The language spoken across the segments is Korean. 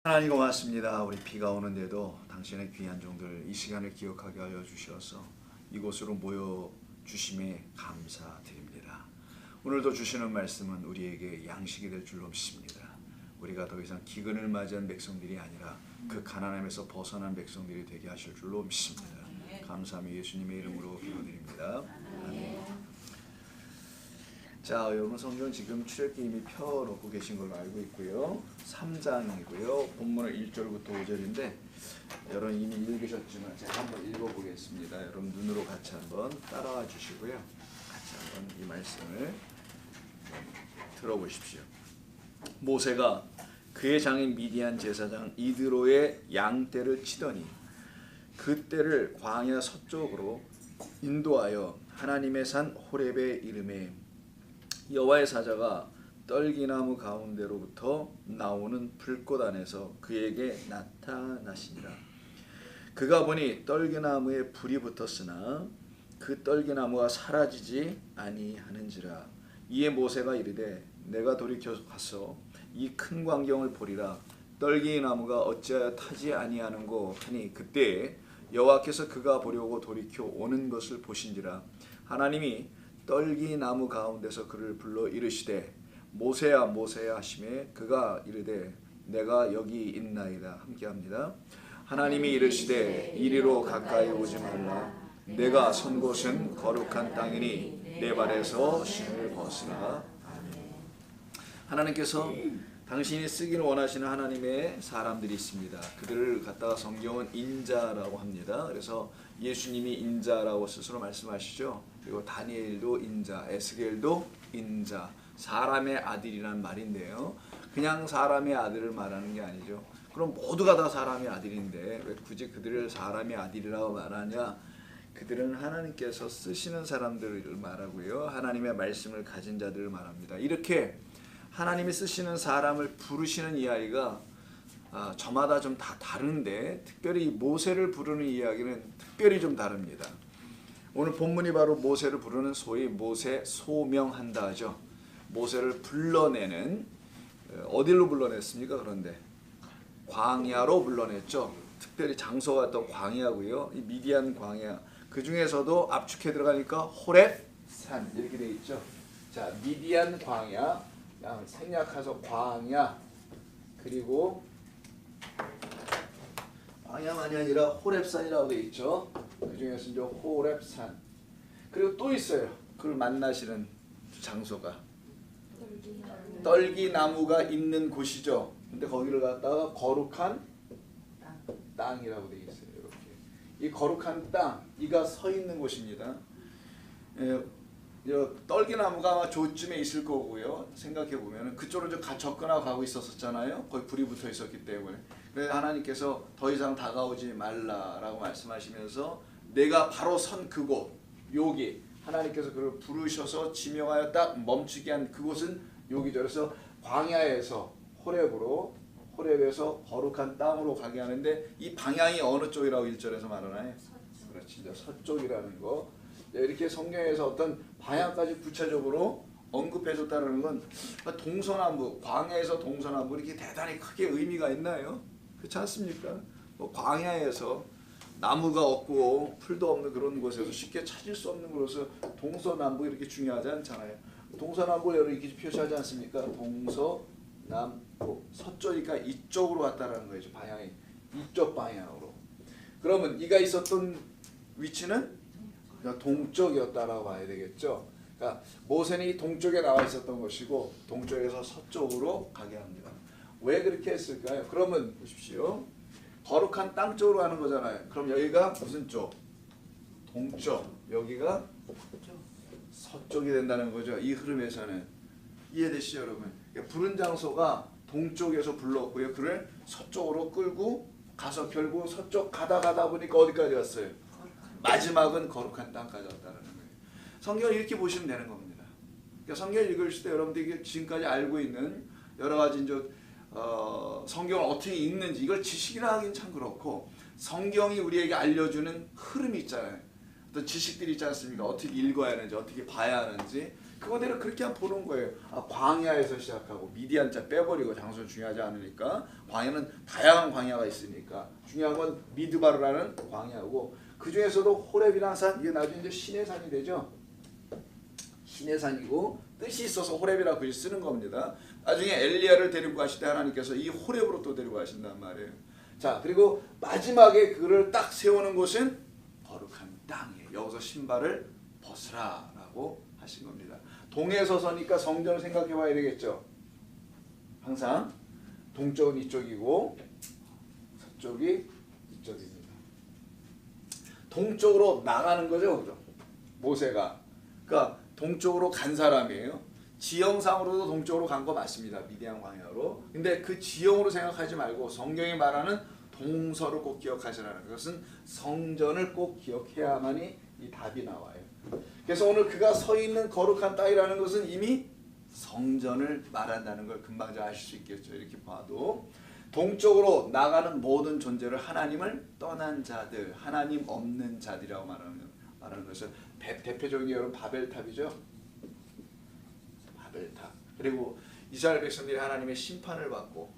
하나님 고맙습니다. 우리 비가 오는데도 당신의 귀한 종들 이 시간을 기억하게 하여 주셔서 이곳으로 모여 주심에 감사드립니다. 오늘도 주시는 말씀은 우리에게 양식이 될 줄로 믿습니다. 우리가 더 이상 기근을 맞이한 백성들이 아니라 그 가난함에서 벗어난 백성들이 되게 하실 줄로 믿습니다. 감사하며 예수님의 이름으로 기도드립니다. 아멘. 자, 여러분 성경 지금 출애굽기 이미 펴놓고 계신 걸로 알고 있고요. 3장이고요. 본문은 1절부터 5절인데 여러분 이미 읽으셨지만 제가 한번 읽어보겠습니다. 여러분 눈으로 같이 한번 따라와 주시고요. 같이 한번 이 말씀을 들어보십시오. 모세가 그의 장인 미디안 제사장 이드로의 양떼를 치더니 그 떼를 광야 서쪽으로 인도하여 하나님의 산 호렙에 이르매 여호와의 사자가 떨기나무 가운데로부터 나오는 불꽃 안에서 그에게 나타나시니라. 그가 보니 떨기나무에 불이 붙었으나 그 떨기나무가 사라지지 아니하는지라. 이에 모세가 이르되 내가 돌이켜 가서 이 큰 광경을 보리라. 떨기나무가 어찌하여 타지 아니하는고 하니 그때에 여호와께서 그가 보려고 돌이켜 오는 것을 보신지라. 하나님이 떨기나무 가운데서 그를 불러 이르시되 모세야 모세야 하시매 그가 이르되 내가 여기 있나이다. 함께합니다. 하나님이 이르시되 이리로 가까이 오지 말라. 내가 선 곳은 거룩한 땅이니 내 발에서 신을 벗으라. 아멘. 하나님께서 당신이 쓰기를 원하시는 하나님의 사람들이 있습니다. 그들을 갖다가 성경은 인자라고 합니다. 그래서 예수님이 인자라고 스스로 말씀하시죠. 그리고 다니엘도 인자, 에스겔도 인자, 사람의 아들이란 말인데요. 그냥 사람의 아들을 말하는 게 아니죠. 그럼 모두가 다 사람의 아들인데 왜 굳이 그들을 사람의 아들이라고 말하냐? 그들은 하나님께서 쓰시는 사람들을 말하고요. 하나님의 말씀을 가진 자들을 말합니다. 이렇게 하나님이 쓰시는 사람을 부르시는 이야기가 저마다 좀 다 다른데 특별히 모세를 부르는 이야기는 특별히 좀 다릅니다. 오늘 본문이 바로 모세를 부르는 소위 모세 소명한다 하죠. 모세를 불러내는 어디로 불러냈습니까? 그런데 광야로 불러냈죠. 특별히 장소가 또 광야고요. 이 미디안 광야. 그 중에서도 압축해 들어가니까 호렙산 이렇게 돼 있죠. 자, 미디안 광야, 생략해서 광야, 그리고 광야만이 아니라 호렙산이라고 돼 있죠. 그 중에서 이제 호렙산. 그리고 또 있어요. 그를 만나시는 장소가 떨기나무가 있는 곳이죠. 근데 거기를 갖다가 거룩한 땅이라고 돼 있어요. 이렇게 이 거룩한 땅, 이가 서 있는 곳입니다. 떨기나무가 아마 저쯤에 있을 거고요. 생각해 보면 그쪽으로 접근하고 가고 있었잖아요. 거기 불이 붙어 있었기 때문에. 그래서 하나님께서 더 이상 다가오지 말라라고 말씀하시면서 내가 바로 선 그곳, 여기 하나님께서 그를 부르셔서 지명하여 딱 멈추게 한 그곳은 여기죠. 그래서 광야에서 호렙에서 거룩한 땅으로 가게 하는데 이 방향이 어느 쪽이라고 1절에서 말하나요? 그렇지, 서쪽이라는 거. 이렇게 성경에서 어떤 방향까지 구체적으로 언급해줬다는 건 동서남북, 광야에서 동서남북 이렇게 대단히 크게 의미가 있나요? 그렇지 않습니까? 뭐 광야에서 나무가 없고 풀도 없는 그런 곳에서 쉽게 찾을 수 없는 곳에서 동서남북 이렇게 중요하지 않잖아요. 동서남북을 이렇게 표시하지 않습니까? 동서남북, 서쪽이니까 이쪽으로 갔다라는 거죠. 방향이 이쪽 방향으로. 그러면 이가 있었던 위치는 동쪽이었다라고 봐야 되겠죠. 그러니까 모세는 이 동쪽에 나와 있었던 것이고 동쪽에서 서쪽으로 가게 합니다. 왜 그렇게 했을까요? 그러면 보십시오. 거룩한 땅 쪽으로 가는 거잖아요. 그럼 여기가 무슨 쪽? 동쪽. 여기가 서쪽이 된다는 거죠. 이 흐름에서는. 이해되시죠, 여러분? 그러니까 부른 장소가 동쪽에서 불렀고요. 그를 서쪽으로 끌고 가서 결국 서쪽 가다 보니까 어디까지 갔어요? 마지막은 거룩한 땅까지 왔다는 거예요. 성경을 이렇게 보시면 되는 겁니다. 그러니까 성경을 읽으실 때 여러분들이 지금까지 알고 있는 여러 가지 성경을 어떻게 읽는지 이걸 지식이라 하긴 참 그렇고 성경이 우리에게 알려주는 흐름이 있잖아요. 어떤 지식들이 있지 않습니까? 어떻게 읽어야 하는지, 어떻게 봐야 하는지 그거대로 그렇게 한번 보는 거예요. 광야에서 시작하고 미디안자 빼버리고 장소는 중요하지 않으니까 광야는 다양한 광야가 있으니까 중요한 건 미드바르라는 광야고 그 중에서도 호렙이라는 산 이게 나중에 이제 신의 산이 되죠. 신의 산이고 뜻이 있어서 호렙이라고 글을 쓰는 겁니다. 나중에 엘리야를 데리고 가실 때 하나님께서 이 호렙으로 또 데리고 가신단 말이에요. 자 그리고 마지막에 그를 딱 세우는 곳은 거룩한 땅이에요. 여기서 신발을 벗으라라고 하신 겁니다. 동에 서서니까 성전을 생각해 봐야 되겠죠. 항상 동쪽은 이쪽이고 서쪽이 이쪽입니다. 동쪽으로 나가는 거죠. 그죠? 모세가. 그러니까 동쪽으로 간 사람이에요. 지형상으로도 동쪽으로 간 거 맞습니다. 미디안 광야로. 근데 그 지형으로 생각하지 말고 성경이 말하는 동서를 꼭 기억하시라는 것은 성전을 꼭 기억해야만이 이 답이 나와요. 그래서 오늘 그가 서 있는 거룩한 땅이라는 것은 이미 성전을 말한다는 걸 금방 잘 아실 수 있겠죠. 이렇게 봐도 동쪽으로 나가는 모든 존재를 하나님을 떠난 자들, 하나님 없는 자들이라고 말하는 것을 대표적인 여러분 바벨탑이죠. 바벨탑. 그리고 이스라엘 백성들이 하나님의 심판을 받고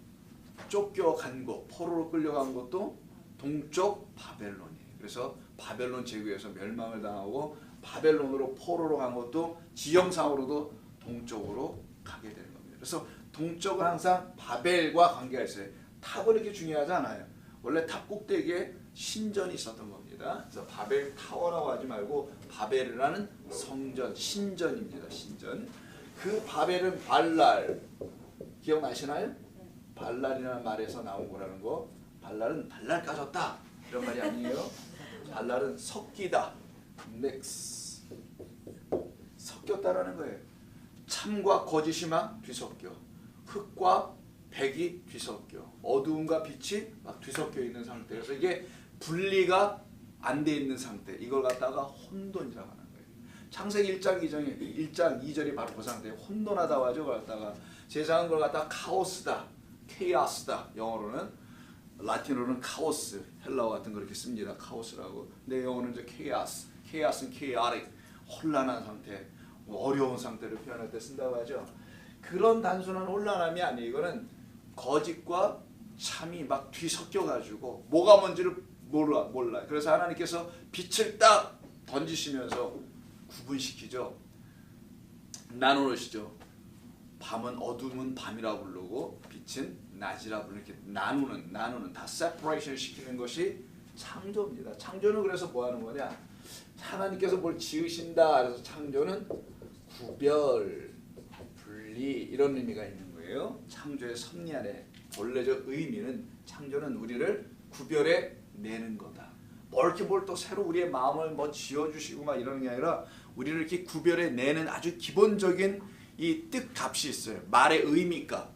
쫓겨간 곳, 포로로 끌려간 곳도 동쪽 바벨론이에요. 그래서 바벨론 제국에서 멸망을 당하고 바벨론으로 포로로 간 것도 지형상으로도 동쪽으로 가게 되는 겁니다. 그래서 동쪽은 항상 바벨과 관계가 있어요. 탑은 이렇게 중요하지 않아요. 원래 탑 꼭대기에 신전이 있었던 겁니다. 그래서 바벨 타워라고 하지 말고 바벨이라는 성전, 신전입니다. 신전. 그 바벨은 발랄, 기억나시나요? 발랄이라는 말에서 나온 거라는 거. 발랄은 발랄 까졌다 이런 말이 아니에요. 발랄은 섞이다. 넥스 섞였다라는 거예요. 참과 거짓이 막 뒤섞여, 흙과 백이 뒤섞여, 어두움과 빛이 막 뒤섞여 있는 상태에서 이게 분리가 안 돼 있는 상태. 이걸 갖다가 혼돈이라고 하는 거예요. 창세기 1장 2절이 바로 그 상태에 혼돈하다고 하죠. 그걸 갖다가 세상은 걸 갖다가 카오스다, 케이아스다. 영어로는 라틴어로는 카오스, 헬라어 같은 거 이렇게 씁니다. 카오스라고. 근데 영어는 이제 케이아스. 케이아스는 케이아릭, 혼란한 상태, 어려운 상태를 표현할 때 쓴다고 하죠. 그런 단순한 혼란함이 아니에요. 이거는 거짓과 참이 막 뒤섞여 가지고 뭐가 뭔지를 몰라. 그래서 하나님께서 빛을 딱 던지시면서 구분시키죠. 나누시죠. 밤은 어둠은 밤이라 부르고 빛은 낮이라 부르는, 이렇게 나누는 다 세퍼레이션 시키는 것이 창조입니다. 창조는 그래서 뭐 하는 거냐? 하나님께서 뭘 지으신다. 그래서 창조는 구별, 분리 이런 의미가 있는 거예요. 창조의 섭리 안에 본래적 의미는 창조는 우리를 구별해 내는 거다. 뭘 또 새로 우리의 마음을 뭐 지어주시고 막 이러는 게 아니라 우리를 이렇게 구별해 내는 아주 기본적인 이 뜻값이 있어요. 말의 의미값,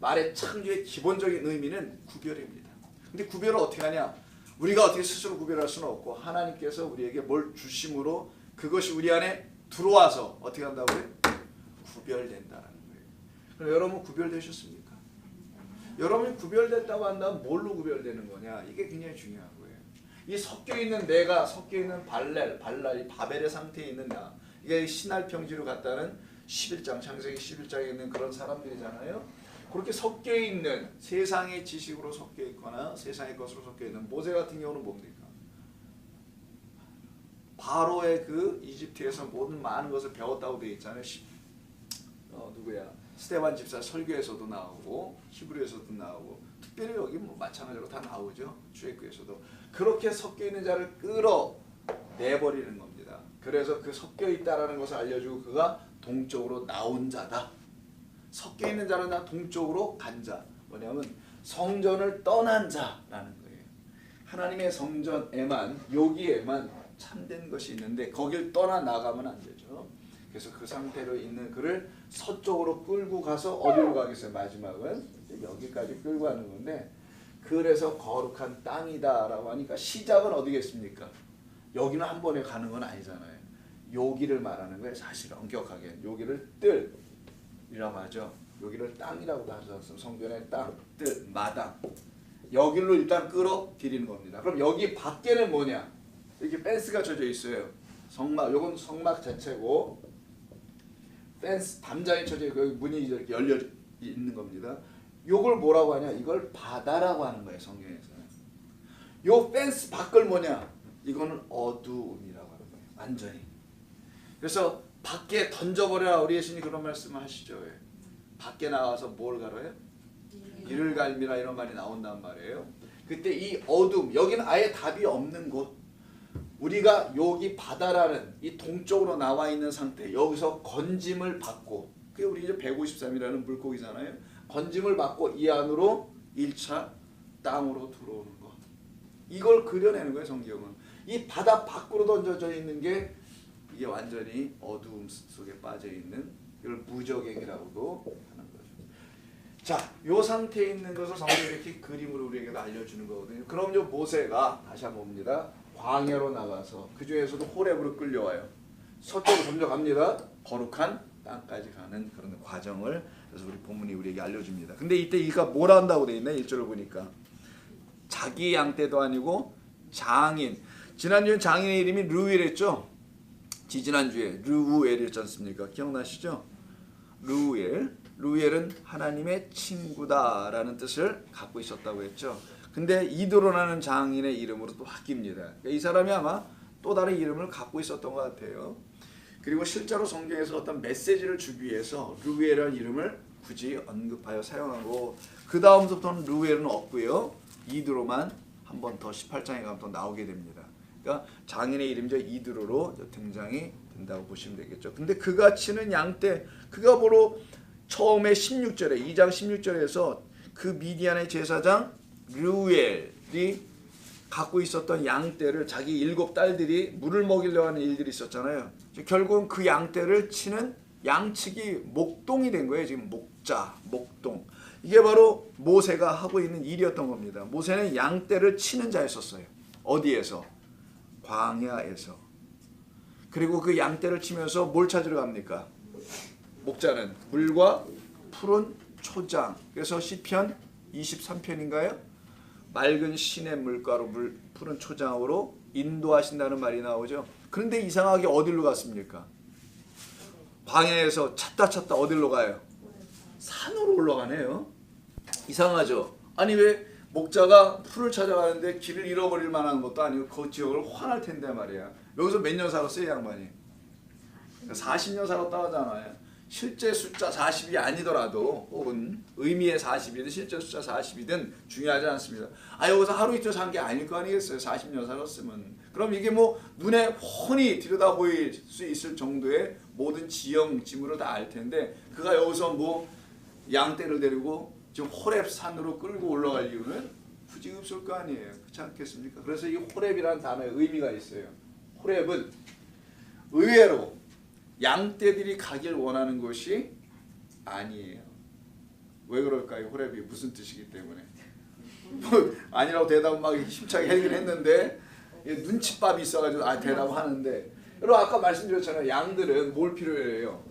말의 창조의 기본적인 의미는 구별입니다. 근데 구별을 어떻게 하냐? 우리가 어떻게 스스로 구별할 수는 없고 하나님께서 우리에게 뭘 주심으로 그것이 우리 안에 들어와서 어떻게 한다고요? 구별된다는 거예요. 그럼 여러분 구별되셨습니까? 여러분이 구별됐다고 한다면 뭘로 구별되는 거냐? 이게 굉장히 중요한 거예요. 이 섞여있는 내가, 섞여있는 발랄이 바벨의 상태에 있는 나, 이게 신할평지로 갔다는 11장, 창세기 11장에 있는 그런 사람들이잖아요. 그렇게 섞여있는 세상의 지식으로 섞여있거나 세상의 것으로 섞여있는 모세 같은 경우는 뭡니까? 바로의 그 이집트에서 모든 많은 것을 배웠다고 되어 있잖아요. 누구야? 스데반 집사 설교에서도 나오고 히브리에서도 나오고 특별히 여기 뭐 마찬가지로 다 나오죠. 출애굽에서도. 그렇게 섞여있는 자를 끌어내버리는 겁니다. 그래서 그 섞여있다라는 것을 알려주고 그가 동쪽으로 나온 자다. 섞여있는 자는 다 동쪽으로 간 자. 뭐냐면 성전을 떠난 자라는 거예요. 하나님의 성전에만, 여기에만 참된 것이 있는데 거길 떠나 나가면 안 되죠. 그래서 그 상태로 있는 그를 서쪽으로 끌고 가서 어디로 가겠어요? 마지막은 여기까지 끌고 가는 건데, 그래서 거룩한 땅이다라고 하니까 시작은 어디겠습니까? 여기는 한 번에 가는 건 아니잖아요. 여기를 말하는 거예요. 사실 엄격하게 여기를 뜰이라고 하죠. 여기를 땅이라고도 하셨어요. 성전의 땅, 뜰, 마당. 여기로 일단 끌어들이는 겁니다. 그럼 여기 밖에는 뭐냐? 이렇게 펜스가 쳐져 있어요. 성막, 요건 성막 자체고 펜스 담장이 쳐져 있고 여기 문이 이렇게 열려 있는 겁니다. 요걸 뭐라고 하냐? 이걸 바다라고 하는 거예요, 성경에서는. 요 펜스 밖을 뭐냐? 이거는 어두움이라고 하는 거예요. 완전히. 그래서 밖에 던져버려라. 우리 예수님이 그런 말씀을 하시죠. 밖에 나가서 뭘 가로요? 이를 갈미라 이런 말이 나온단 말이에요. 그때 이 어둠, 여기는 아예 답이 없는 곳. 우리가 여기 바다라는 이 동쪽으로 나와 있는 상태, 여기서 건짐을 받고, 그게 우리 이제 153이라는 물고기잖아요. 건짐을 받고 이 안으로 1차 땅으로 들어오는 것. 이걸 그려내는 거예요, 성경은. 이 바다 밖으로 던져져 있는 게 이게 완전히 어두움 속에 빠져 있는 이걸 무적행이라고도 하는 거죠. 자, 요 상태에 있는 것을 성경이 이렇게 그림으로 우리에게 알려주는 거거든요. 그럼 요 모세가 다시 한번 봅니다. 광야로 나가서 그 중에서도 호렙으로 끌려와요. 서쪽으로 점점 갑니다. 거룩한 땅까지 가는 그런 과정을 그래서 우리 본문이 우리에게 알려줍니다. 근데 이때 이가 뭘 한다고 돼 있나? 1절을 보니까 자기 양떼도 아니고 장인. 지난주엔 장인의 이름이 르우엘했죠. 지지난주에 르우엘이었지 않습니까? 기억나시죠? 르우엘은 하나님의 친구다라는 뜻을 갖고 있었다고 했죠. 근데 이드로라는 장인의 이름으로 또 바뀝니다. 그러니까 이 사람이 아마 또 다른 이름을 갖고 있었던 것 같아요. 그리고 실제로 성경에서 어떤 메시지를 주기 위해서 르우엘이라는 이름을 굳이 언급하여 사용하고 그 다음부터는 르우엘은 없고요. 이드로만 한 번 더 18장에 가면 또 나오게 됩니다. 그러니까 장인의 이름이죠. 이드로로 등장이 된다고 보시면 되겠죠. 근데 그가 치는 양떼, 그가 바로 처음에 16절에 2장 16절에서 그 미디안의 제사장 르우엘이 갖고 있었던 양떼를 자기 7 딸들이 물을 먹이려고 하는 일들이 있었잖아요. 결국은 그 양떼를 치는 양측이 목동이 된 거예요. 지금 목자, 목동. 이게 바로 모세가 하고 있는 일이었던 겁니다. 모세는 양떼를 치는 자였었어요. 어디에서? 광야에서. 그리고 그 양떼를 치면서 뭘 찾으러 갑니까? 목자는 물과 푸른 초장. 그래서 시편 23편인가요? 맑은 시내 물가로 푸른 초장으로 인도하신다는 말이 나오죠. 그런데 이상하게 어디로 갔습니까? 광야에서 찾다 어디로 가요? 산으로 올라가네요. 이상하죠? 아니 왜 목자가 풀을 찾아가는데 길을 잃어버릴 만한 것도 아니고 그 지역을 환할 텐데 말이야. 여기서 몇 년 살았어요, 이 양반이? 40년 살았다고 하잖아요. 실제 숫자 40이 아니더라도 혹은 의미의 40이든 실제 숫자 40이든 중요하지 않습니다. 여기서 하루 이틀 산 게 아닐 거 아니겠어요. 40년 살았으면. 그럼 이게 뭐 눈에 훤히 들여다 보일 수 있을 정도의 모든 지형 지물을 다 알 텐데 그가 여기서 뭐 양떼를 데리고 지금 호렙 산으로 끌고 올라갈 이유는 굳이 없을 거 아니에요. 그렇지 않겠습니까? 그래서 이 호렙이라는 단어에 의미가 있어요. 호렙은 의외로 양떼들이 가길 원하는 곳이 아니에요. 왜 그럴까요? 호렙이 무슨 뜻이기 때문에. 아니라고 대답은 막 힘차게 하긴 했는데 눈칫밥이 있어가지고 대답하는데 여러분 아까 말씀드렸잖아요. 양들은 뭘 필요해요?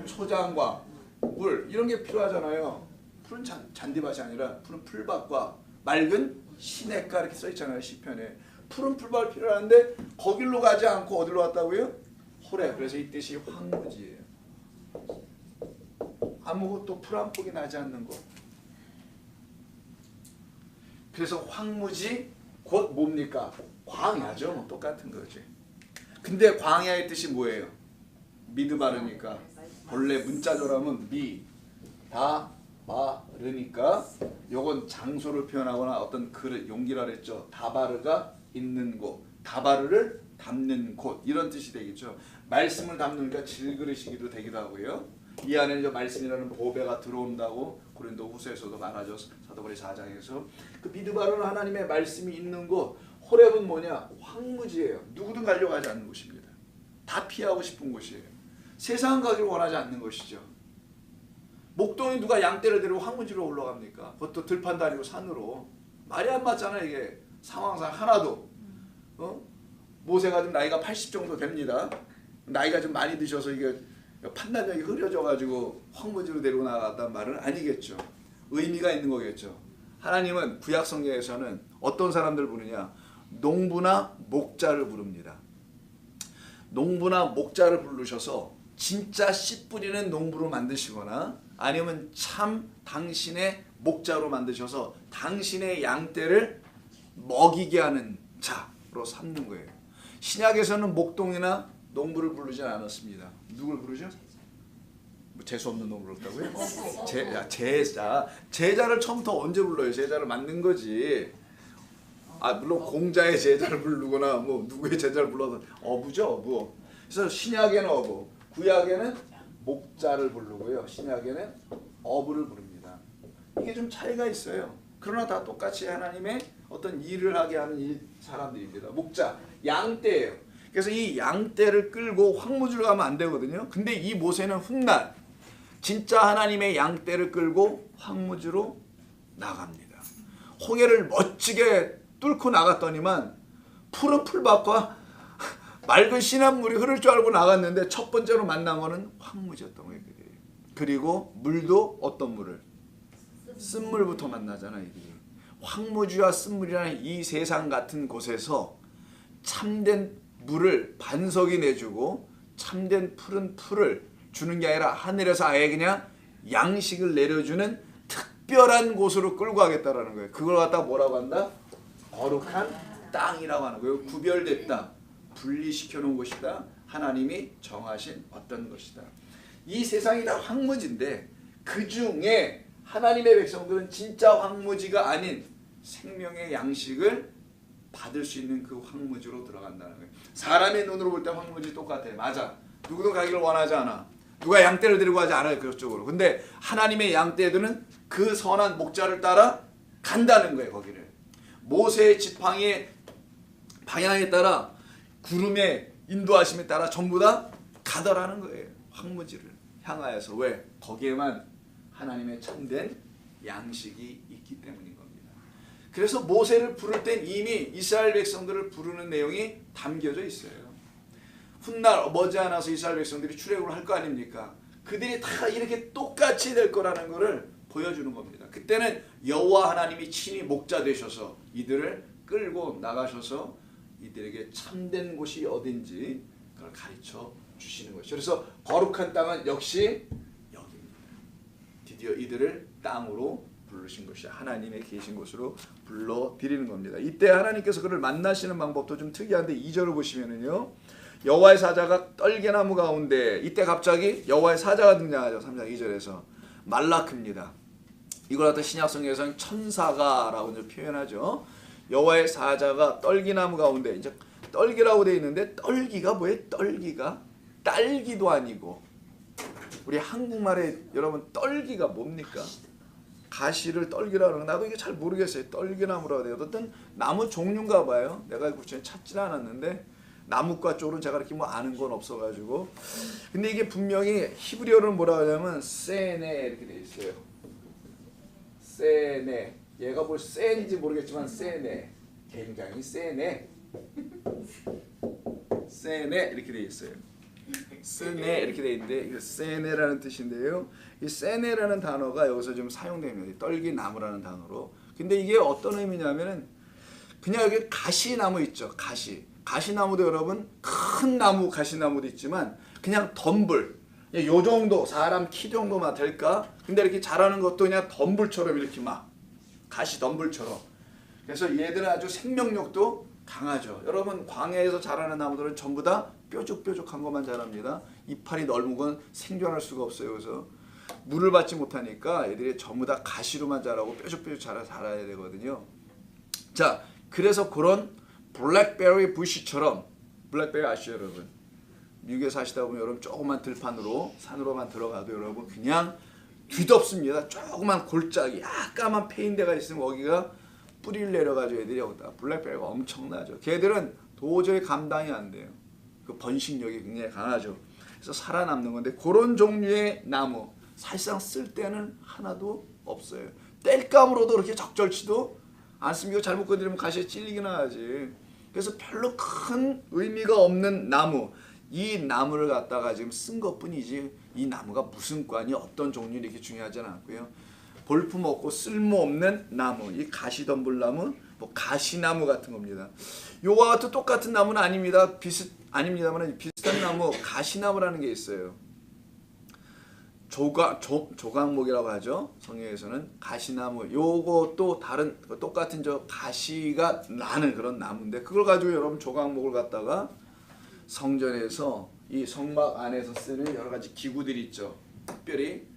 초장과 물 이런 게 필요하잖아요. 푸른 잔디밭이 아니라 푸른 풀밭과 맑은 시냇가 이렇게 써있잖아요. 시편에. 푸른 풀밭이 필요한데 거길로 가지 않고 어디로 왔다고요? 호렙. 그래서 이 뜻이 황무지예요. 아무것도 풀 한 폭이 나지 않는 곳. 그래서 황무지 곧 뭡니까? 광야죠. 뭐 똑같은 거지. 근데 광야의 뜻이 뭐예요? 미드바르니까 본래 문자조라면 다바르니까 요건 장소를 표현하거나 어떤 그릇 용기라 그랬죠. 다바르가 있는 곳, 다바르를 담는 곳 이런 뜻이 되겠죠. 말씀을 담는니까 질그릇이기도 되기도 하고요. 이 안에 이제 말씀이라는 보배가 들어온다고 고린도 후서에서도 말하죠. 사도행전 4장에서 그 미드바르는 하나님의 말씀이 있는 곳. 호렙은 뭐냐? 황무지예요. 누구든 가려고 하지 않는 곳입니다. 다 피하고 싶은 곳이에요. 세상 가기를 원하지 않는 것이죠. 목동에 누가 양떼를 데리고 황무지로 올라갑니까? 그것도 들판도 아니고 산으로. 말이 안 맞잖아 이게. 상황상 하나도. 모세가 좀 나이가 80 정도 됩니다. 나이가 좀 많이 드셔서 이게 판단력이 흐려져가지고 황무지로 데리고 나갔단 말은 아니겠죠. 의미가 있는 거겠죠. 하나님은 구약 성경에서는 어떤 사람들 부르냐? 농부나 목자를 부릅니다. 농부나 목자를 부르셔서 진짜 씨 뿌리는 농부로 만드시거나 아니면 참 당신의 목자로 만드셔서 당신의 양떼를 먹이게 하는 자로 삼는 거예요. 신약에서는 목동이나 농부를 부르지 않았습니다. 누굴 부르죠? 뭐 재수 없는 놈을 불렀다고요? 제자를 처음부터 언제 불러요? 제자를 만든 거지. 물론 공자의 제자를 부르거나 뭐 누구의 제자를 불러서 어부죠, 어부. 그래서 신약에는 어부, 구약에는 목자를 부르고요. 신약에는 어부를 부릅니다. 이게 좀 차이가 있어요. 그러나 다 똑같이 하나님의 어떤 일을 하게 하는 사람들입니다. 목자, 양떼예요. 그래서 이 양떼를 끌고 황무지로 가면 안 되거든요. 근데 이 모세는 훗날 진짜 하나님의 양떼를 끌고 황무지로 나갑니다. 홍해를 멋지게 뚫고 나갔더니만 푸른 풀밭과 맑은 시냇물이 흐를 줄 알고 나갔는데 첫 번째로 만난 거는 황무지였던 거예요. 그리고 물도 어떤 물을? 쓴물부터 만나잖아. 이들이. 황무지와 쓴물이라는 이 세상 같은 곳에서 참된 물을 반석이 내주고 참된 푸른 풀을 주는 게 아니라 하늘에서 아예 그냥 양식을 내려주는 특별한 곳으로 끌고 가겠다라는 거예요. 그걸 갖다가 뭐라고 한다? 거룩한 땅이라고 하는 거예요. 구별됐다. 분리시켜 놓은 것이다. 하나님이 정하신 어떤 것이다. 이 세상이 다 황무지인데 그 중에 하나님의 백성들은 진짜 황무지가 아닌 생명의 양식을 받을 수 있는 그 황무지로 들어간다는 거예요. 사람의 눈으로 볼 때 황무지 똑같아. 맞아. 누구도 가기를 원하지 않아. 누가 양떼를 데리고 가지 않아요. 그쪽으로. 근데 하나님의 양떼들은 그 선한 목자를 따라 간다는 거예요. 거기를. 모세의 지팡이의 방향에 따라 구름의 인도하심에 따라 전부 다 가더라는 거예요. 황무지를 향하여서. 왜? 거기에만 하나님의 참된 양식이 있기 때문인 겁니다. 그래서 모세를 부를 땐 이미 이스라엘 백성들을 부르는 내용이 담겨져 있어요. 훗날 머지않아서 이스라엘 백성들이 출애굽을 할 거 아닙니까? 그들이 다 이렇게 똑같이 될 거라는 것을 보여주는 겁니다. 그때는 여호와 하나님이 친히 목자 되셔서 이들을 끌고 나가셔서 이들에게 참된 곳이 어딘지 그걸 가르쳐 주시는 것이죠. 그래서 거룩한 땅은 역시 여기입니다. 드디어 이들을 땅으로 부르신 것이 하나님의 계신 곳으로 불러드리는 겁니다. 이때 하나님께서 그를 만나시는 방법도 좀 특이한데 2절을 보시면은요. 여호와의 사자가 떨게나무 가운데 이때 갑자기 여호와의 사자가 등장하죠. 3장 2절에서 말라크입니다. 이걸 갖다 신약성경에서는 천사가라고 표현하죠. 여호와의 사자가 떨기나무 가운데 이제 떨기라고 되어 있는데 떨기가 뭐예요? 떨기가 딸기도 아니고 우리 한국말에 여러분 떨기가 뭡니까? 가시를 떨기라고 하는 나도 이게 잘 모르겠어요. 떨기나무라고 돼요. 어떤 나무 종류인가 봐요. 내가 구체적으로 찾지는 않았는데 나무과 쪽으로는 제가 이렇게 뭐 아는 건 없어가지고 근데 이게 분명히 히브리어로는 뭐라고 하냐면 세네 이렇게 돼 있어요. 세네 얘가 뭘 센지 모르겠지만 세네 굉장히 세네 세네 이렇게 돼 있어요. 세네 이렇게 돼 있는데 이거 세네라는 뜻인데요. 이 세네라는 단어가 여기서 좀 사용됩니다. 떨기나무라는 단어로. 근데 이게 어떤 의미냐면은 그냥 여기 가시나무 있죠. 가시나무도 여러분 큰 나무 가시나무도 있지만 그냥 덤불 요 정도 사람 키 정도만 될까? 근데 이렇게 자라는 것도 그냥 덤불처럼 이렇게 막 가시 덤불처럼. 그래서 얘들은 아주 생명력도 강하죠. 여러분 광야에서 자라는 나무들은 전부 다 뾰족뾰족한 것만 자랍니다. 이파리 넓은 건 생존할 수가 없어요. 그래서 물을 받지 못하니까 얘들이 전부 다 가시로만 자라고 뾰족뾰족 자라야 되거든요. 자, 그래서 그런 블랙베리 부시처럼 블랙베리 아시죠 여러분? 미국에 사시다 보면 여러분 조그만 들판으로 산으로만 들어가도 여러분 그냥 뒤덮습니다. 조그만 골짜기 약간만 패인 데가 있으면 거기가 뿌리를 내려가지고 애들이 여기다 블랙베리가 엄청나죠. 걔들은 도저히 감당이 안 돼요. 그 번식력이 굉장히 강하죠. 그래서 살아남는 건데 그런 종류의 나무 사실상 쓸 데는 하나도 없어요. 땔감으로도 그렇게 적절치도 않습니다. 잘못 건드리면 가시에 찔리기나 하지. 그래서 별로 큰 의미가 없는 나무 이 나무를 갖다가 지금 쓴 것뿐이지 이 나무가 무슨 관이 어떤 종류 이렇게 중요하지는 않고요. 볼품 없고 쓸모없는 나무 이 가시덤불나무 뭐 가시나무 같은 겁니다. 요와 같은 똑같은 나무는 아닙니다. 아닙니다만 비슷한 나무 가시나무라는 게 있어요. 조각목이라고 하죠. 성경에서는 가시나무. 요것도 다른 똑같은 저 가시가 나는 그런 나무인데 그걸 가지고 여러분 조각목을 갖다가 성전에서 이 성막 안에서 쓰는 여러 가지 기구들이 있죠. 특별히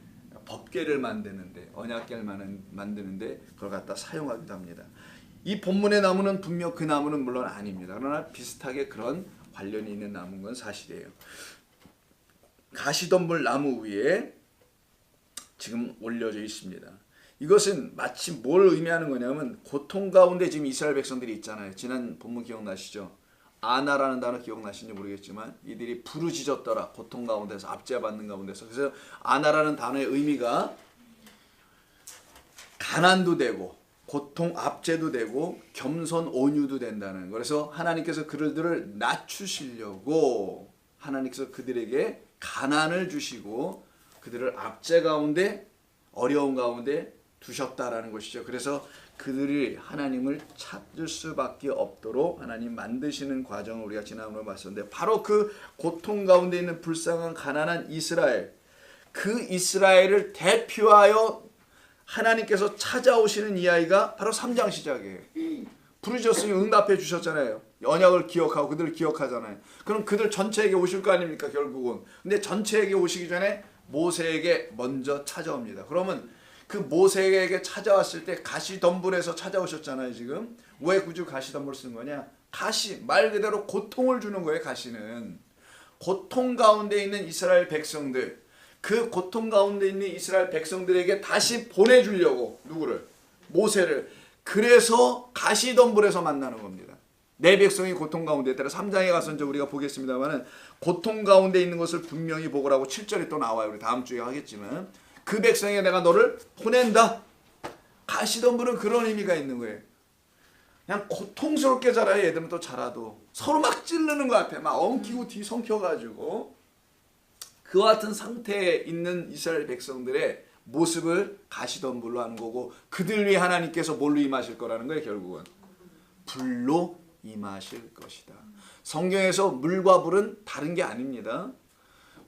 법궤를 만드는데 언약궤를 만드는데 그걸 갖다 사용하기도 합니다. 이 본문의 나무는 분명 그 나무는 물론 아닙니다. 그러나 비슷하게 그런 관련이 있는 나무인 건 사실이에요. 가시덤불 나무 위에 지금 올려져 있습니다. 이것은 마치 뭘 의미하는 거냐면 고통 가운데 지금 이스라엘 백성들이 있잖아요. 지난 본문 기억나시죠? 아나라는 단어 기억나시는지 모르겠지만 이들이 부르짖었더라. 고통 가운데서 압제받는 가운데서. 그래서 아나라는 단어의 의미가 가난도 되고 고통 압제도 되고 겸손 온유도 된다는. 그래서 하나님께서 그들을 낮추시려고 하나님께서 그들에게 가난을 주시고 그들을 압제 가운데 어려운 가운데 두셨다라는 것이죠. 그래서 그들이 하나님을 찾을 수밖에 없도록 하나님 만드시는 과정을 우리가 지난번에 봤었는데 바로 그 고통 가운데 있는 불쌍한 가난한 이스라엘, 그 이스라엘을 대표하여 하나님께서 찾아오시는 이야기가 바로 3장 시작이에요. 부르셨으니 응답해 주셨잖아요. 언약을 기억하고 그들을 기억하잖아요. 그럼 그들 전체에게 오실 거 아닙니까 결국은. 근데 전체에게 오시기 전에 모세에게 먼저 찾아옵니다. 그러면 그 모세에게 찾아왔을 때 가시덤불에서 찾아오셨잖아요. 지금 왜 굳이 가시덤불 쓴 거냐? 가시 말 그대로 고통을 주는 거예요. 가시는 고통 가운데 있는 이스라엘 백성들, 그 고통 가운데 있는 이스라엘 백성들에게 다시 보내주려고 누구를? 모세를. 그래서 가시덤불에서 만나는 겁니다. 내 백성이 고통 가운데 있다. 3장에 가서 이제 우리가 보겠습니다만은 고통 가운데 있는 것을 분명히 보고라고 7절에 또 나와요. 우리 다음 주에 하겠지만 그 백성에게 내가 너를 보낸다. 가시덤불은 그런 의미가 있는 거예요. 그냥 고통스럽게 자라요. 얘들은 또 자라도 서로 막 찌르는 것 같아. 막 엉키고 뒤성켜가지고 그와 같은 상태에 있는 이스라엘 백성들의 모습을 가시덤불로 하는 거고 그들 위해 하나님께서 뭘로 임하실 거라는 거예요. 결국은 불로 임하실 것이다. 성경에서 물과 불은 다른 게 아닙니다.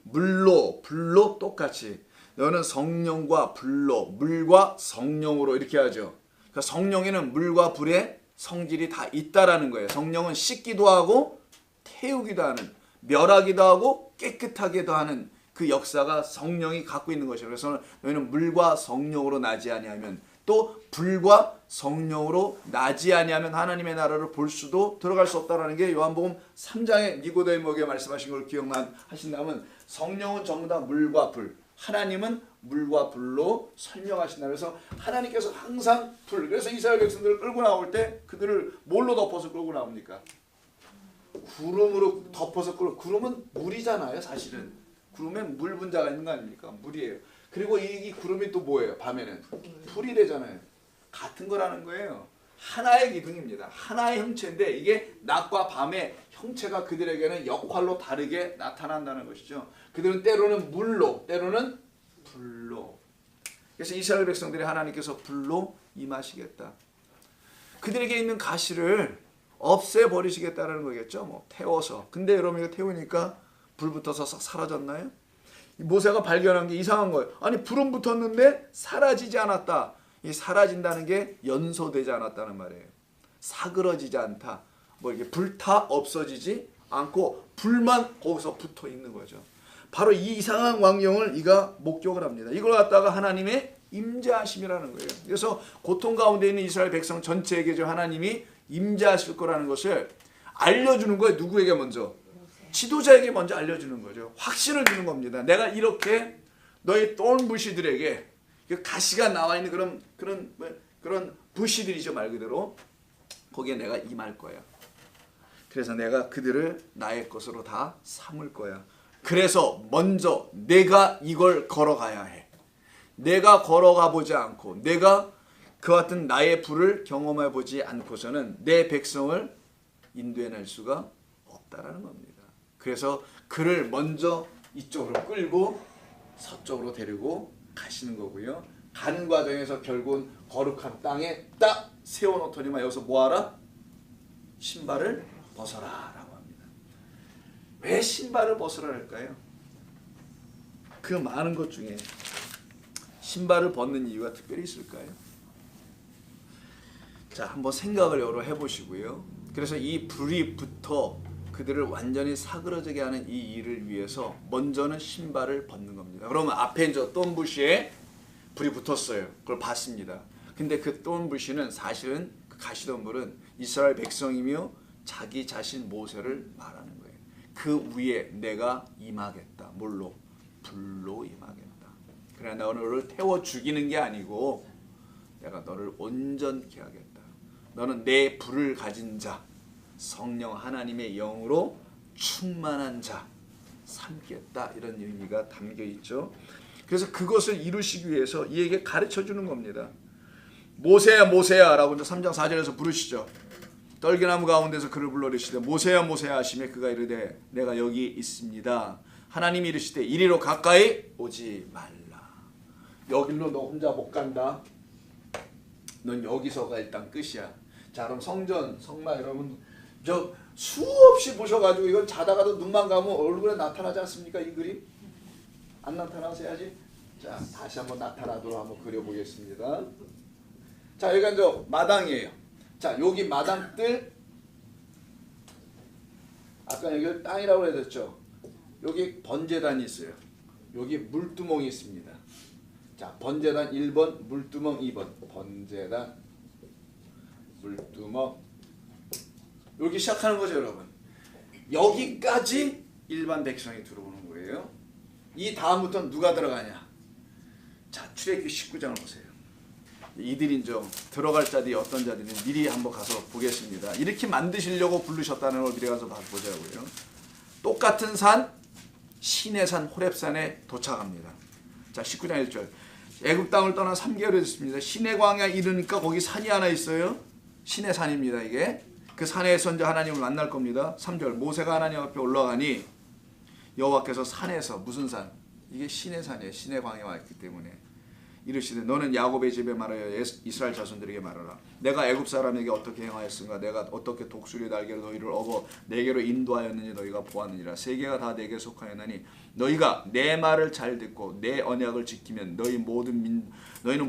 물로 불로 똑같이 너는 성령과 불로 물과 성령으로 이렇게 하죠. 그러니까 성령에는 물과 불의 성질이 다 있다라는 거예요. 성령은 씻기도 하고 태우기도 하는 멸하기도 하고 깨끗하기도 하는 그 역사가 성령이 갖고 있는 것이에요. 그래서 너희는 물과 성령으로 나지 아니하면 또 불과 성령으로 나지 아니하면 하나님의 나라를 볼 수도 들어갈 수 없다라는 게 요한복음 3장에 니고데모에게 말씀하신 걸 기억하신다면 성령은 전부 다 물과 불, 하나님은 물과 불로 설명하신다. 그래서 하나님께서 항상 불. 그래서 이스라엘 백성들을 끌고 나올 때 그들을 뭘로 덮어서 끌고 나옵니까? 구름으로 덮어서 끌고. 구름은 물이잖아요. 사실은 구름엔 물 분자가 있는 거 아닙니까? 물이에요. 그리고 이 구름이 또 뭐예요? 밤에는 불이래잖아요. 같은 거라는 거예요. 하나의 기둥입니다. 하나의 형체인데 이게 낮과 밤의 형체가 그들에게는 역할로 다르게 나타난다는 것이죠. 그들은 때로는 물로 때로는 불로. 그래서 이스라엘 백성들이 하나님께서 불로 임하시겠다. 그들에게 있는 가시를 없애버리시겠다는 거겠죠. 뭐 태워서. 근데 여러분 이거 태우니까 불 붙어서 싹 사라졌나요? 모세가 발견한 게 이상한 거예요. 아니 불은 붙었는데 사라지지 않았다. 이 사라진다는 게 연소되지 않았다는 말이에요. 사그러지지 않다. 뭐 이게 불타 없어지지 않고 불만 거기서 붙어 있는 거죠. 바로 이 이상한 광경을 이가 목격을 합니다. 이걸 갖다가 하나님의 임재하심이라는 거예요. 그래서 고통 가운데 있는 이스라엘 백성 전체에게 하나님이 임재하실 거라는 것을 알려주는 거예요. 누구에게 먼저? 지도자에게 먼저 알려주는 거죠. 확신을 주는 겁니다. 내가 이렇게 너희 똘부시들에게 가시가 나와 있는 그런 부시들이죠. 말 그대로 거기에 내가 임할 거야. 그래서 내가 그들을 나의 것으로 다 삼을 거야. 그래서 먼저 내가 이걸 걸어가야 해. 내가 걸어가 보지 않고 내가 그 같은 나의 불을 경험해 보지 않고서는 내 백성을 인도해낼 수가 없다라는 겁니다. 그래서 그를 먼저 이쪽으로 끌고 서쪽으로 데리고 가시는 거고요. 가는 과정에서 결국은 거룩한 땅에 딱 세워놓더니만 여기서 뭐하라? 신발을 벗어라 라고 합니다. 왜 신발을 벗으라 할까요? 그 많은 것 중에 신발을 벗는 이유가 특별히 있을까요? 자, 한번 생각을 여러 해보시고요. 그래서 이 불이 붙어 그들을 완전히 사그러지게 하는 이 일을 위해서 먼저는 신발을 벗는 겁니다. 그러면 앞에 이제 똠부시에 불이 붙었어요. 그걸 봤습니다. 근데 그 똠부시는 사실은 그 가시덤불은 이스라엘 백성이며 자기 자신 모세를 말하는 거예요. 그 위에 내가 임하겠다. 뭘로? 불로 임하겠다. 그래, 너를 태워 죽이는 게 아니고 내가 너를 온전케 하겠다. 너는 내 불을 가진 자, 성령 하나님의 영으로 충만한 자 삼겠다. 이런 의미가 담겨 있죠. 그래서 그것을 이루시기 위해서 이에게 가르쳐 주는 겁니다. 모세야 모세야 라고 3장 4절에서 부르시죠. 떨기나무 가운데서 그를 불러 이르시되 모세야 모세야 하시매 그가 이르되 내가 여기 있습니다. 하나님이 이르시되 이리로 가까이 오지 말라. 여길로 너 혼자 못 간다. 넌 여기서가 일단 끝이야. 자, 그럼 성전, 성막 여러분 저 수없이 보셔가지고 이건 자다가도 눈만 감으면 얼굴에 나타나지 않습니까? 이 그림? 안 나타나세야지. 자, 다시 한번 나타나도록 한번 그려보겠습니다. 자, 여기가 이제 마당이에요. 자, 여기 마당들 아까 여기 땅이라고 해줬죠. 여기 번제단이 있어요. 여기 물두멍이 있습니다. 자, 번제단 1번, 물두멍 2번. 번제단, 물두멍. 여기 시작하는 거죠, 여러분. 여기까지 일반 백성이 들어오는 거예요. 이 다음부터는 누가 들어가냐? 자, 출애굽기 19장을 보세요. 이들이 좀 들어갈 자들이 어떤 자들은 미리 한번 가서 보겠습니다. 이렇게 만드시려고 부르셨다는 걸 미리 가서 보자고요. 똑같은 산, 시내산 호렙산에 도착합니다. 자, 19장 1절. 애굽 땅을 떠나 3개월이 됐습니다. 시내 광야 이르니까 거기 산이 하나 있어요. 시내 산입니다. 이게 그 산에서 이제 하나님을 만날 겁니다. 3절. 모세가 하나님 앞에 올라가니 여호와께서 산에서 무슨 산? 이게 시내 산이에요. 시내 광야에 왔기 때문에. 이르시되 너는 야곱의 집에 말하여 이스라엘 자손들에게 말하라. 내가 애굽 사람에게 어떻게 행하였은가? 내가 어떻게 독수리 날개로 너희를 업어 내게로 인도하였느니 너희가 보았느니라. 세계가 다 내게 속하였나니 너희가 내 말을 잘 듣고 내 언약을 지키면 너희는